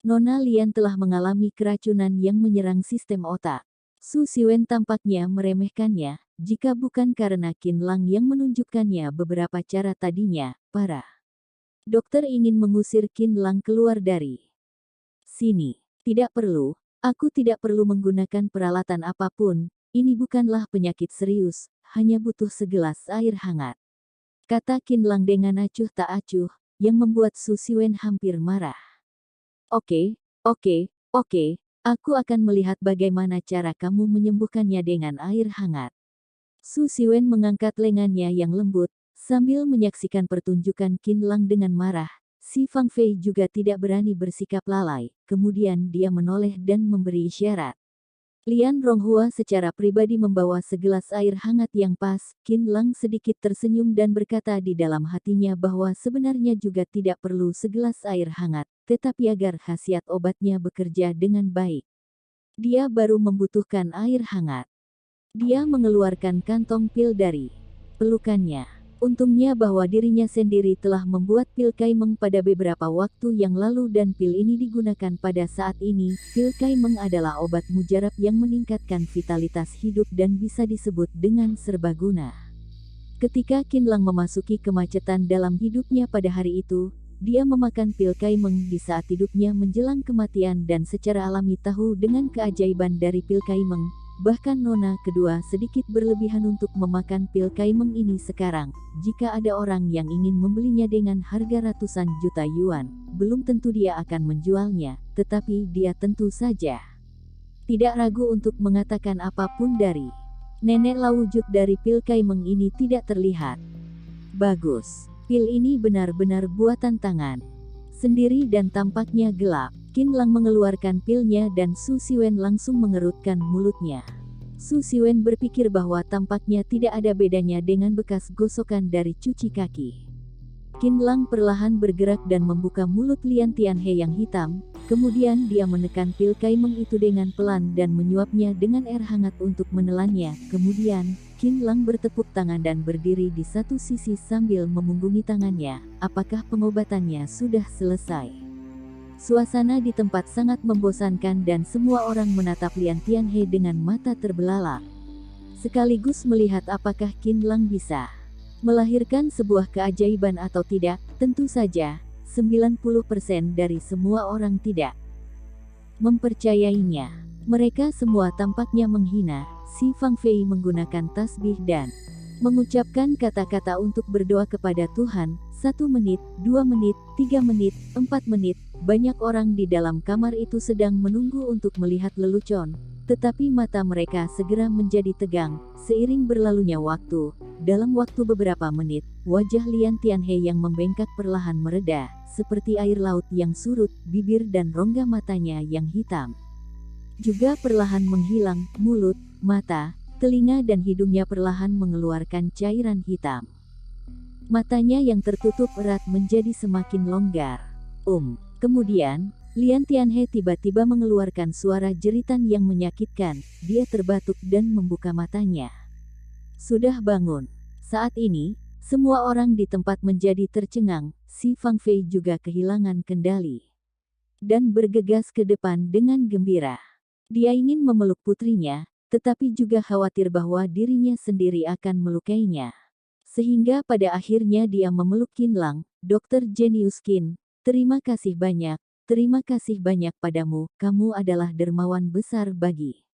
Nona Lian telah mengalami keracunan yang menyerang sistem otak. Su Siwen tampaknya meremehkannya, jika bukan karena Qin Lang yang menunjukkannya beberapa cara tadinya. Para dokter ingin mengusir Qin Lang keluar dari sini. Tidak perlu, aku tidak perlu menggunakan peralatan apapun, ini bukanlah penyakit serius, hanya butuh segelas air hangat. Kata Qin Lang dengan acuh tak acuh, yang membuat Su Siwen hampir marah. Oke, aku akan melihat bagaimana cara kamu menyembuhkannya dengan air hangat. Su Siwen mengangkat lengannya yang lembut, sambil menyaksikan pertunjukan Qin Lang dengan marah. Si Fang Fei juga tidak berani bersikap lalai, kemudian dia menoleh dan memberi isyarat. Lian Ronghua secara pribadi membawa segelas air hangat yang pas. Qin Lang sedikit tersenyum dan berkata di dalam hatinya bahwa sebenarnya juga tidak perlu segelas air hangat, tetapi agar khasiat obatnya bekerja dengan baik, dia baru membutuhkan air hangat. Dia mengeluarkan kantong pil dari pelukannya. Untungnya bahwa dirinya sendiri telah membuat pil Kaimeng pada beberapa waktu yang lalu dan pil ini digunakan pada saat ini. Pil Kaimeng adalah obat mujarab yang meningkatkan vitalitas hidup dan bisa disebut dengan serbaguna. Ketika Qin Lang memasuki kemacetan dalam hidupnya pada hari itu, dia memakan pil Kaimeng di saat hidupnya menjelang kematian dan secara alami tahu dengan keajaiban dari pil Kaimeng. Bahkan nona kedua sedikit berlebihan untuk memakan pil Kaimeng ini sekarang. Jika ada orang yang ingin membelinya dengan harga ratusan juta yuan, belum tentu dia akan menjualnya, tetapi dia tentu saja tidak ragu untuk mengatakan apapun dari nenek lawujud dari pil Kaimeng ini tidak terlihat bagus. Pil ini benar-benar buatan tangan sendiri dan tampaknya gelap. Qin Lang mengeluarkan pilnya dan Su Siwen langsung mengerutkan mulutnya. Su Siwen berpikir bahwa tampaknya tidak ada bedanya dengan bekas gosokan dari cuci kaki. Qin Lang perlahan bergerak dan membuka mulut Lian Tianhe yang hitam, kemudian dia menekan pil Kaimeng itu dengan pelan dan menyuapnya dengan air hangat untuk menelannya. Kemudian, Qin Lang bertepuk tangan dan berdiri di satu sisi sambil memunggungi tangannya. Apakah pengobatannya sudah selesai? Suasana di tempat sangat membosankan dan semua orang menatap Lian Tianhe dengan mata terbelalak, sekaligus melihat apakah Qin Lang bisa melahirkan sebuah keajaiban atau tidak. Tentu saja, 90% dari semua orang tidak mempercayainya. Mereka semua tampaknya menghina. Si Fang Fei menggunakan tasbih dan mengucapkan kata-kata untuk berdoa kepada Tuhan. 1 menit, 2 menit, 3 menit, 4 menit. Banyak orang di dalam kamar itu sedang menunggu untuk melihat lelucon, tetapi mata mereka segera menjadi tegang. Seiring berlalunya waktu, dalam waktu beberapa menit, wajah Lian Tianhe yang membengkak perlahan mereda, seperti air laut yang surut. Bibir dan rongga matanya yang hitam juga perlahan menghilang. Mulut, mata, telinga dan hidungnya perlahan mengeluarkan cairan hitam. Matanya yang tertutup erat menjadi semakin longgar. Kemudian, Lian Tianhe tiba-tiba mengeluarkan suara jeritan yang menyakitkan. Dia terbatuk dan membuka matanya. Sudah bangun. Saat ini, semua orang di tempat menjadi tercengang. Si Fang Fei juga kehilangan kendali dan bergegas ke depan dengan gembira. Dia ingin memeluk putrinya, tetapi juga khawatir bahwa dirinya sendiri akan melukainya. Sehingga pada akhirnya dia memeluk Qin Lang. Dokter Jenius Qin, terima kasih banyak. Terima kasih banyak padamu, kamu adalah dermawan besar bagi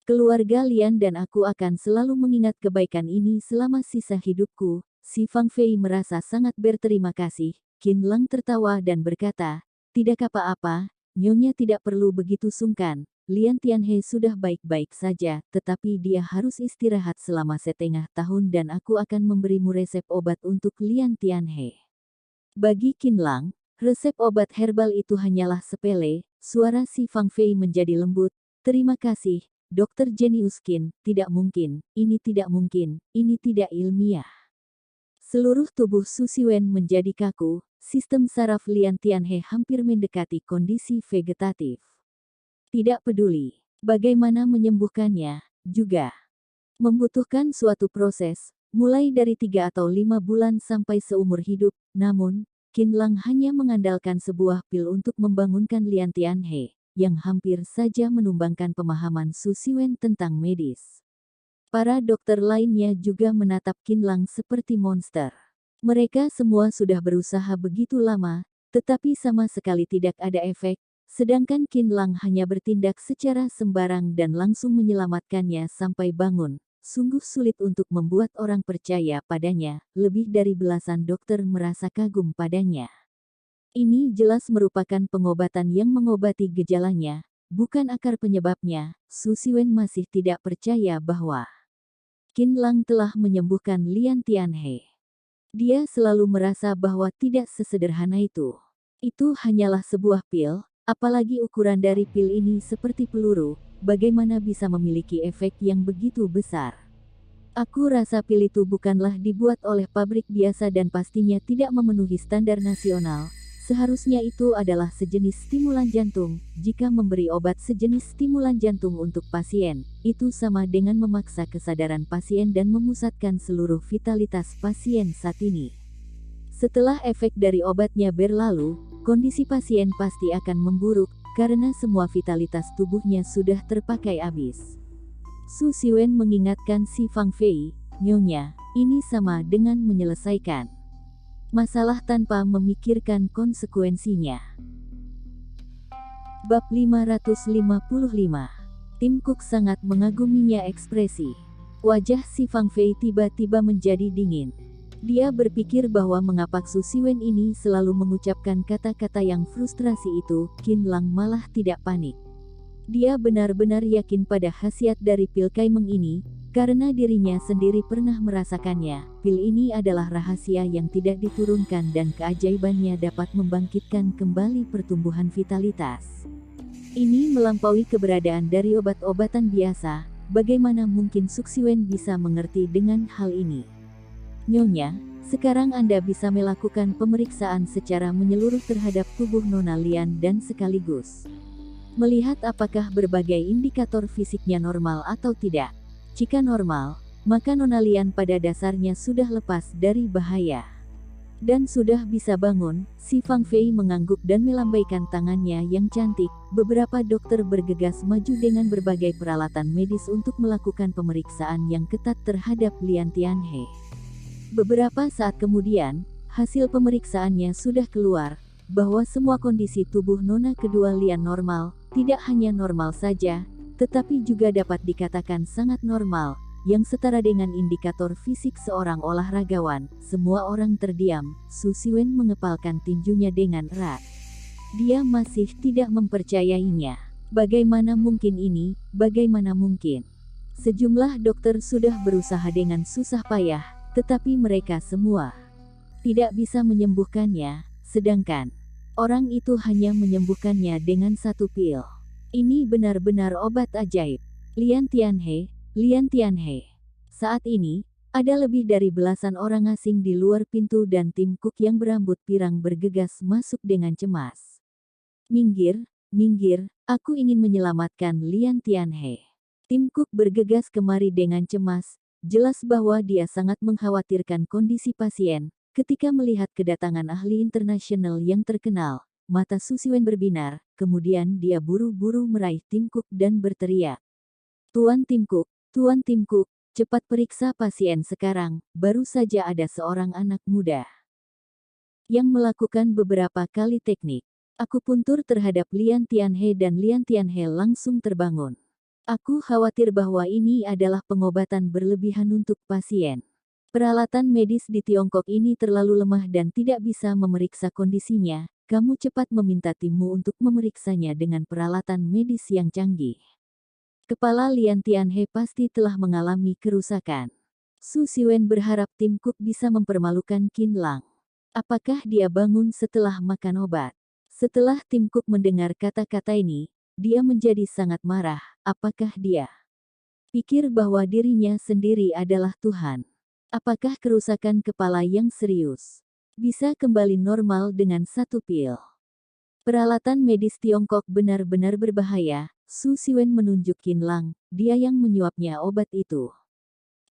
keluarga Lian dan aku akan selalu mengingat kebaikan ini selama sisa hidupku. Si Fang Fei merasa sangat berterima kasih. Qin Lang tertawa dan berkata, tidak apa-apa, Nyonya tidak perlu begitu sungkan. Lian Tianhe sudah baik-baik saja, tetapi dia harus istirahat selama setengah tahun dan aku akan memberimu resep obat untuk Lian Tianhe. Bagi Qin Lang, resep obat herbal itu hanyalah sepele. Suara si Fang Fei menjadi lembut. Terima kasih, Dokter Jenius Qin, tidak mungkin, ini tidak mungkin, ini tidak ilmiah. Seluruh tubuh Su Siwen menjadi kaku, sistem saraf Lian Tianhe hampir mendekati kondisi vegetatif. Tidak peduli, bagaimana menyembuhkannya, juga membutuhkan suatu proses, mulai dari 3 atau 5 bulan sampai seumur hidup, namun, Qin Lang hanya mengandalkan sebuah pil untuk membangunkan Lian Tianhe, yang hampir saja menumbangkan pemahaman Su Siwen tentang medis. Para dokter lainnya juga menatap Qin Lang seperti monster. Mereka semua sudah berusaha begitu lama, tetapi sama sekali tidak ada efek, sedangkan Qin Lang hanya bertindak secara sembarang dan langsung menyelamatkannya sampai bangun. Sungguh sulit untuk membuat orang percaya padanya, lebih dari belasan dokter merasa kagum padanya. Ini jelas merupakan pengobatan yang mengobati gejalanya, bukan akar penyebabnya. Su Siwen masih tidak percaya bahwa Qin Lang telah menyembuhkan Lian Tianhe. Dia selalu merasa bahwa tidak sesederhana itu. Itu hanyalah sebuah pil, apalagi ukuran dari pil ini seperti peluru, bagaimana bisa memiliki efek yang begitu besar. Aku rasa pil itu bukanlah dibuat oleh pabrik biasa dan pastinya tidak memenuhi standar nasional. Seharusnya itu adalah sejenis stimulan jantung. Jika memberi obat sejenis stimulan jantung untuk pasien, itu sama dengan memaksa kesadaran pasien dan memusatkan seluruh vitalitas pasien saat ini. Setelah efek dari obatnya berlalu, kondisi pasien pasti akan memburuk, karena semua vitalitas tubuhnya sudah terpakai habis. Su Siwen mengingatkan si Fang Fei, Nyonya, ini sama dengan menyelesaikan masalah tanpa memikirkan konsekuensinya. Bab 555. Tim Cook sangat mengaguminya ekspresi wajah si Fang Fei tiba-tiba menjadi dingin. Dia berpikir bahwa mengapa Su Siwen ini selalu mengucapkan kata-kata yang frustrasi itu. Qin Lang malah tidak panik. Dia benar-benar yakin pada khasiat dari pil Kaimeng ini, karena dirinya sendiri pernah merasakannya. Pil ini adalah rahasia yang tidak diturunkan dan keajaibannya dapat membangkitkan kembali pertumbuhan vitalitas. Ini melampaui keberadaan dari obat-obatan biasa. Bagaimana mungkin Su Siwen bisa mengerti dengan hal ini? Nyonya, sekarang Anda bisa melakukan pemeriksaan secara menyeluruh terhadap tubuh Nona Lian dan sekaligus melihat apakah berbagai indikator fisiknya normal atau tidak. Jika normal, maka Nona Lian pada dasarnya sudah lepas dari bahaya dan sudah bisa bangun. Si Fang Fei mengangguk dan melambaikan tangannya yang cantik. Beberapa dokter bergegas maju dengan berbagai peralatan medis untuk melakukan pemeriksaan yang ketat terhadap Lian Tianhe. Beberapa saat kemudian, hasil pemeriksaannya sudah keluar, bahwa semua kondisi tubuh Nona kedua Lian normal, tidak hanya normal saja, tetapi juga dapat dikatakan sangat normal, yang setara dengan indikator fisik seorang olahragawan. Semua orang terdiam. Su Siwen mengepalkan tinjunya dengan erat. Dia masih tidak mempercayainya. Bagaimana mungkin ini? Bagaimana mungkin? Sejumlah dokter sudah berusaha dengan susah payah, tetapi mereka semua tidak bisa menyembuhkannya, sedangkan orang itu hanya menyembuhkannya dengan satu pil. Ini benar-benar obat ajaib. Lian Tianhe, Lian Tianhe. Saat ini, ada lebih dari belasan orang asing di luar pintu dan tim Cook yang berambut pirang bergegas masuk dengan cemas. Minggir, minggir, aku ingin menyelamatkan Lian Tianhe. Tim Cook bergegas kemari dengan cemas, jelas bahwa dia sangat mengkhawatirkan kondisi pasien. Ketika melihat kedatangan ahli internasional yang terkenal, mata Su Siwen berbinar, kemudian dia buru-buru meraih Tim Cook dan berteriak. Tuan Tim Cook, Tuan Tim Cook, cepat periksa pasien sekarang. Baru saja ada seorang anak muda yang melakukan beberapa kali teknik Akupuntur terhadap Lian Tianhe dan Lian Tianhe langsung terbangun. Aku khawatir bahwa ini adalah pengobatan berlebihan untuk pasien. Peralatan medis di Tiongkok ini terlalu lemah dan tidak bisa memeriksa kondisinya. Kamu cepat meminta timmu untuk memeriksanya dengan peralatan medis yang canggih. Kepala Lian Tianhe pasti telah mengalami kerusakan. Su Siwen berharap Tim Cook bisa mempermalukan Qin Lang. Apakah dia bangun setelah makan obat? Setelah Tim Cook mendengar kata-kata ini, dia menjadi sangat marah. Apakah dia pikir bahwa dirinya sendiri adalah Tuhan? Apakah kerusakan kepala yang serius bisa kembali normal dengan satu pil? Peralatan medis Tiongkok benar-benar berbahaya. Su Siwen menunjuk Qin Lang, dia yang menyuapnya obat itu.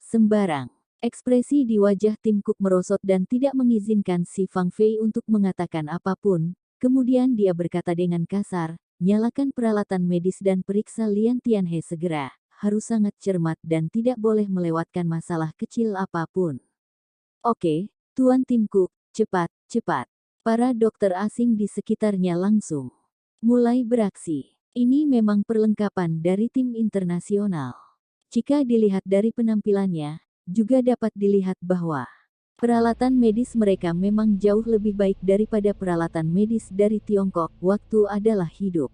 Sembarang. Ekspresi di wajah Tim Cook merosot dan tidak mengizinkan si Fang Fei untuk mengatakan apapun. Kemudian dia berkata dengan kasar, nyalakan peralatan medis dan periksa Lian Tianhe segera. Harus sangat cermat dan tidak boleh melewatkan masalah kecil apapun. Oke, Tuan Tim Cook, cepat, cepat. Para dokter asing di sekitarnya langsung mulai beraksi. Ini memang perlengkapan dari tim internasional. Jika dilihat dari penampilannya, juga dapat dilihat bahwa peralatan medis mereka memang jauh lebih baik daripada peralatan medis dari Tiongkok. Waktu adalah hidup.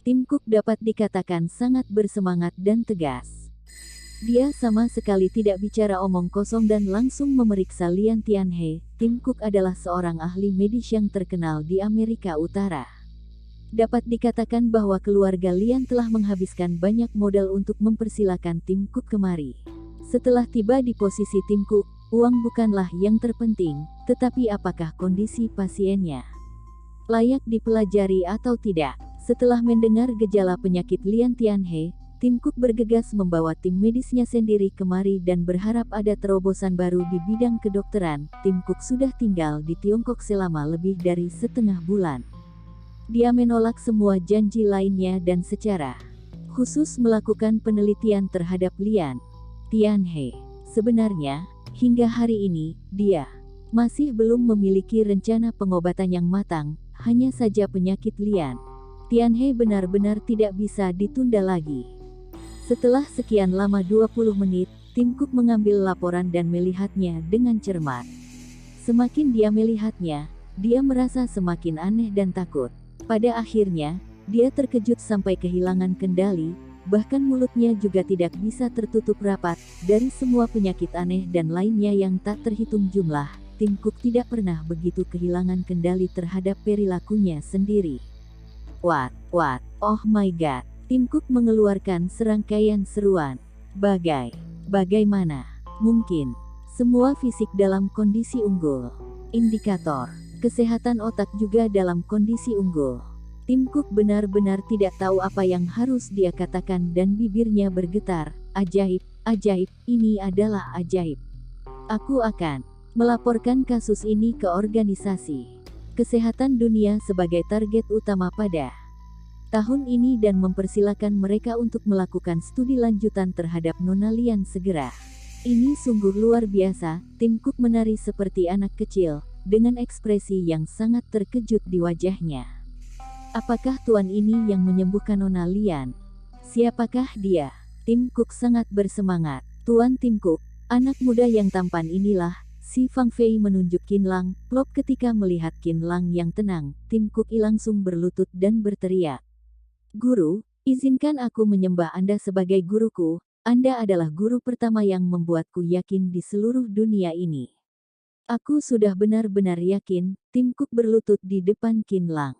Tim Cook dapat dikatakan sangat bersemangat dan tegas. Dia sama sekali tidak bicara omong kosong dan langsung memeriksa Lian Tianhe. Tim Cook adalah seorang ahli medis yang terkenal di Amerika Utara. Dapat dikatakan bahwa keluarga Lian telah menghabiskan banyak modal untuk mempersilakan Tim Cook kemari. Setelah tiba di posisi Tim Cook, uang bukanlah yang terpenting, tetapi apakah kondisi pasiennya layak dipelajari atau tidak. Setelah mendengar gejala penyakit Lian Tianhe, Tim Cook bergegas membawa tim medisnya sendiri kemari dan berharap ada terobosan baru di bidang kedokteran. Tim Cook sudah tinggal di Tiongkok selama lebih dari setengah bulan. Dia menolak semua janji lainnya dan secara khusus melakukan penelitian terhadap Lian Tianhe. Sebenarnya, hingga hari ini, dia masih belum memiliki rencana pengobatan yang matang, hanya saja penyakit Lian Tianhe benar-benar tidak bisa ditunda lagi. Setelah sekian lama 20 menit, Tim Cook mengambil laporan dan melihatnya dengan cermat. Semakin dia melihatnya, dia merasa semakin aneh dan takut. Pada akhirnya, dia terkejut sampai kehilangan kendali, bahkan mulutnya juga tidak bisa tertutup rapat. Dari semua penyakit aneh dan lainnya yang tak terhitung jumlah, Tim Cook tidak pernah begitu kehilangan kendali terhadap perilakunya sendiri. What, oh my god. Tim Cook mengeluarkan serangkaian seruan. Bagaimana mungkin semua fisik dalam kondisi unggul. Indikator kesehatan otak juga dalam kondisi unggul. Tim Cook benar-benar tidak tahu apa yang harus dia katakan dan bibirnya bergetar. Ajaib, ini adalah ajaib. Aku akan melaporkan kasus ini ke organisasi kesehatan dunia sebagai target utama pada tahun ini dan mempersilakan mereka untuk melakukan studi lanjutan terhadap Nona Lian segera. Ini sungguh luar biasa. Tim Cook menari seperti anak kecil, dengan ekspresi yang sangat terkejut di wajahnya. Apakah tuan ini yang menyembuhkan Nona Lian? Siapakah dia? Tim Cook sangat bersemangat. Tuan Tim Cook, anak muda yang tampan inilah. Si Fang Fei menunjuk Qin Lang. Plop ketika melihat Qin Lang yang tenang, Tim Cook langsung berlutut dan berteriak. Guru, izinkan aku menyembah Anda sebagai guruku. Anda adalah guru pertama yang membuatku yakin di seluruh dunia ini. Aku sudah benar-benar yakin. Tim Cook berlutut di depan Qin Lang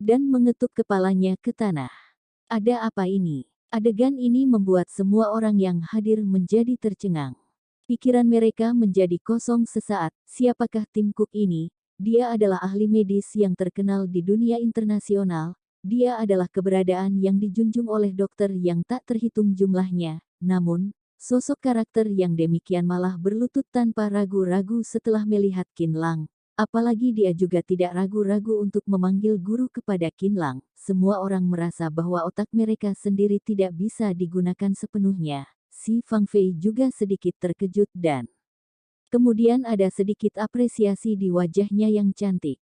dan mengetuk kepalanya ke tanah. Ada apa ini? Adegan ini membuat semua orang yang hadir menjadi tercengang. Pikiran mereka menjadi kosong sesaat. Siapakah Tim Cook ini? Dia adalah ahli medis yang terkenal di dunia internasional. Dia adalah keberadaan yang dijunjung oleh dokter yang tak terhitung jumlahnya. Namun, sosok karakter yang demikian malah berlutut tanpa ragu-ragu setelah melihat Qin Lang. Apalagi dia juga tidak ragu-ragu untuk memanggil guru kepada Qin Lang. Semua orang merasa bahwa otak mereka sendiri tidak bisa digunakan sepenuhnya. Si Fang Fei juga sedikit terkejut dan kemudian ada sedikit apresiasi di wajahnya yang cantik.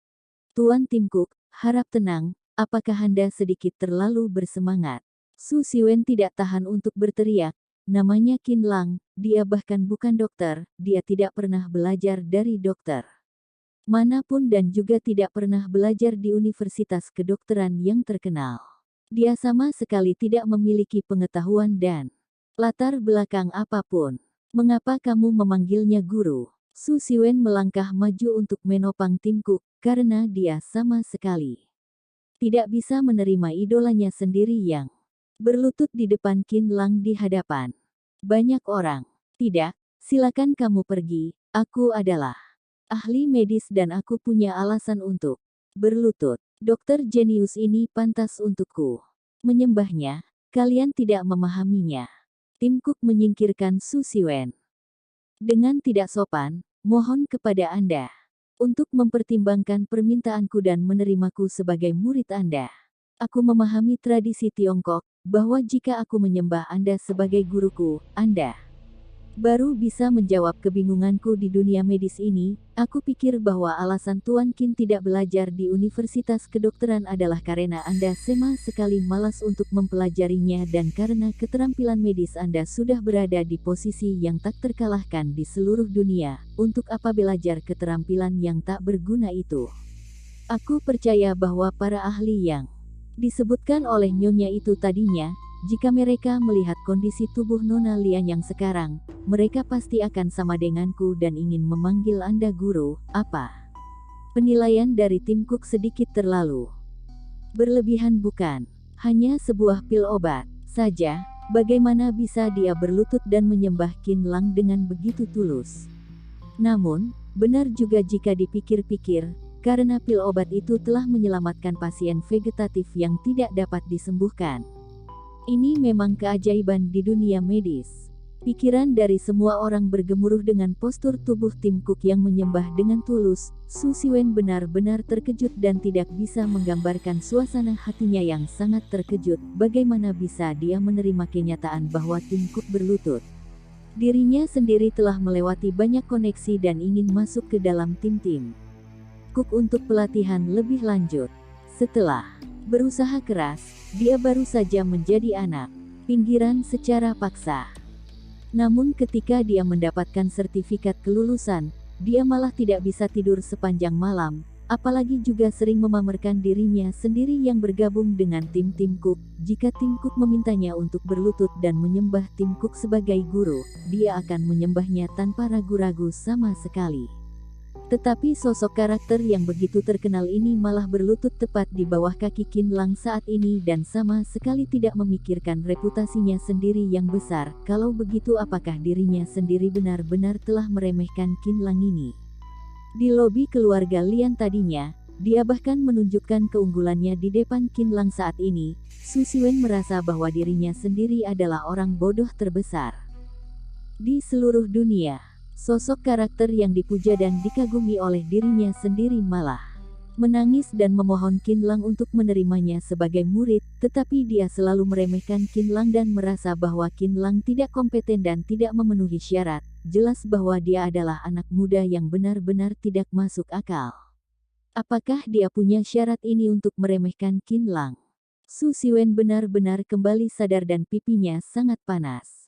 Tuan Tim Cook, harap tenang, apakah Anda sedikit terlalu bersemangat? Su Siwen tidak tahan untuk berteriak, namanya Qin Lang, dia bahkan bukan dokter, dia tidak pernah belajar dari dokter manapun dan juga tidak pernah belajar di universitas kedokteran yang terkenal. Dia sama sekali tidak memiliki pengetahuan dan latar belakang apapun. Mengapa kamu memanggilnya guru? Su Siwen melangkah maju untuk menopang Tim Cook, karena dia sama sekali tidak bisa menerima idolanya sendiri yang berlutut di depan Qin Lang di hadapan banyak orang. Tidak, silakan kamu pergi, aku adalah ahli medis dan aku punya alasan untuk berlutut. Dokter jenius ini pantas untukku menyembahnya, kalian tidak memahaminya. Tim Cook menyingkirkan Su Siwen. Dengan tidak sopan, mohon kepada Anda untuk mempertimbangkan permintaanku dan menerimaku sebagai murid Anda. Aku memahami tradisi Tiongkok, bahwa jika aku menyembah Anda sebagai guruku, Anda baru bisa menjawab kebingunganku di dunia medis ini. Aku pikir bahwa alasan Tuan Qin tidak belajar di Universitas Kedokteran adalah karena Anda sama sekali malas untuk mempelajarinya dan karena keterampilan medis Anda sudah berada di posisi yang tak terkalahkan di seluruh dunia. Untuk apa belajar keterampilan yang tak berguna itu? Aku percaya bahwa para ahli yang disebutkan oleh Nyonya itu tadinya, jika mereka melihat kondisi tubuh Nona Lian yang sekarang, mereka pasti akan sama denganku dan ingin memanggil Anda guru. Apa? Penilaian dari Tim Cook sedikit terlalu berlebihan bukan? Hanya sebuah pil obat saja, bagaimana bisa dia berlutut dan menyembah Qin Lang dengan begitu tulus? Namun, benar juga jika dipikir-pikir, karena pil obat itu telah menyelamatkan pasien vegetatif yang tidak dapat disembuhkan. Ini memang keajaiban di dunia medis. Pikiran dari semua orang bergemuruh dengan postur tubuh Tim Cook yang menyembah dengan tulus. Su Siwen benar-benar terkejut dan tidak bisa menggambarkan suasana hatinya yang sangat terkejut. Bagaimana bisa dia menerima kenyataan bahwa Tim Cook berlutut? Dirinya sendiri telah melewati banyak koneksi dan ingin masuk ke dalam tim-tim Cook untuk pelatihan lebih lanjut. Setelah berusaha keras, dia baru saja menjadi anak pinggiran secara paksa. Namun ketika dia mendapatkan sertifikat kelulusan, dia malah tidak bisa tidur sepanjang malam, apalagi juga sering memamerkan dirinya sendiri yang bergabung dengan tim-tim Cook. Jika tim Cook memintanya untuk berlutut dan menyembah Tim Cook sebagai guru, dia akan menyembahnya tanpa ragu-ragu sama sekali. Tetapi sosok karakter yang begitu terkenal ini malah berlutut tepat di bawah kaki Qin Lang saat ini dan sama sekali tidak memikirkan reputasinya sendiri yang besar. Kalau begitu apakah dirinya sendiri benar-benar telah meremehkan Qin Lang ini? Di lobi keluarga Lian tadinya, dia bahkan menunjukkan keunggulannya di depan Qin Lang saat ini. Su Siwen merasa bahwa dirinya sendiri adalah orang bodoh terbesar di seluruh dunia. Sosok karakter yang dipuja dan dikagumi oleh dirinya sendiri malah menangis dan memohon Qin Lang untuk menerimanya sebagai murid, tetapi dia selalu meremehkan Qin Lang dan merasa bahwa Qin Lang tidak kompeten dan tidak memenuhi syarat. Jelas bahwa dia adalah anak muda yang benar-benar tidak masuk akal. Apakah dia punya syarat ini untuk meremehkan Qin Lang? Su Siwen benar-benar kembali sadar dan pipinya sangat panas.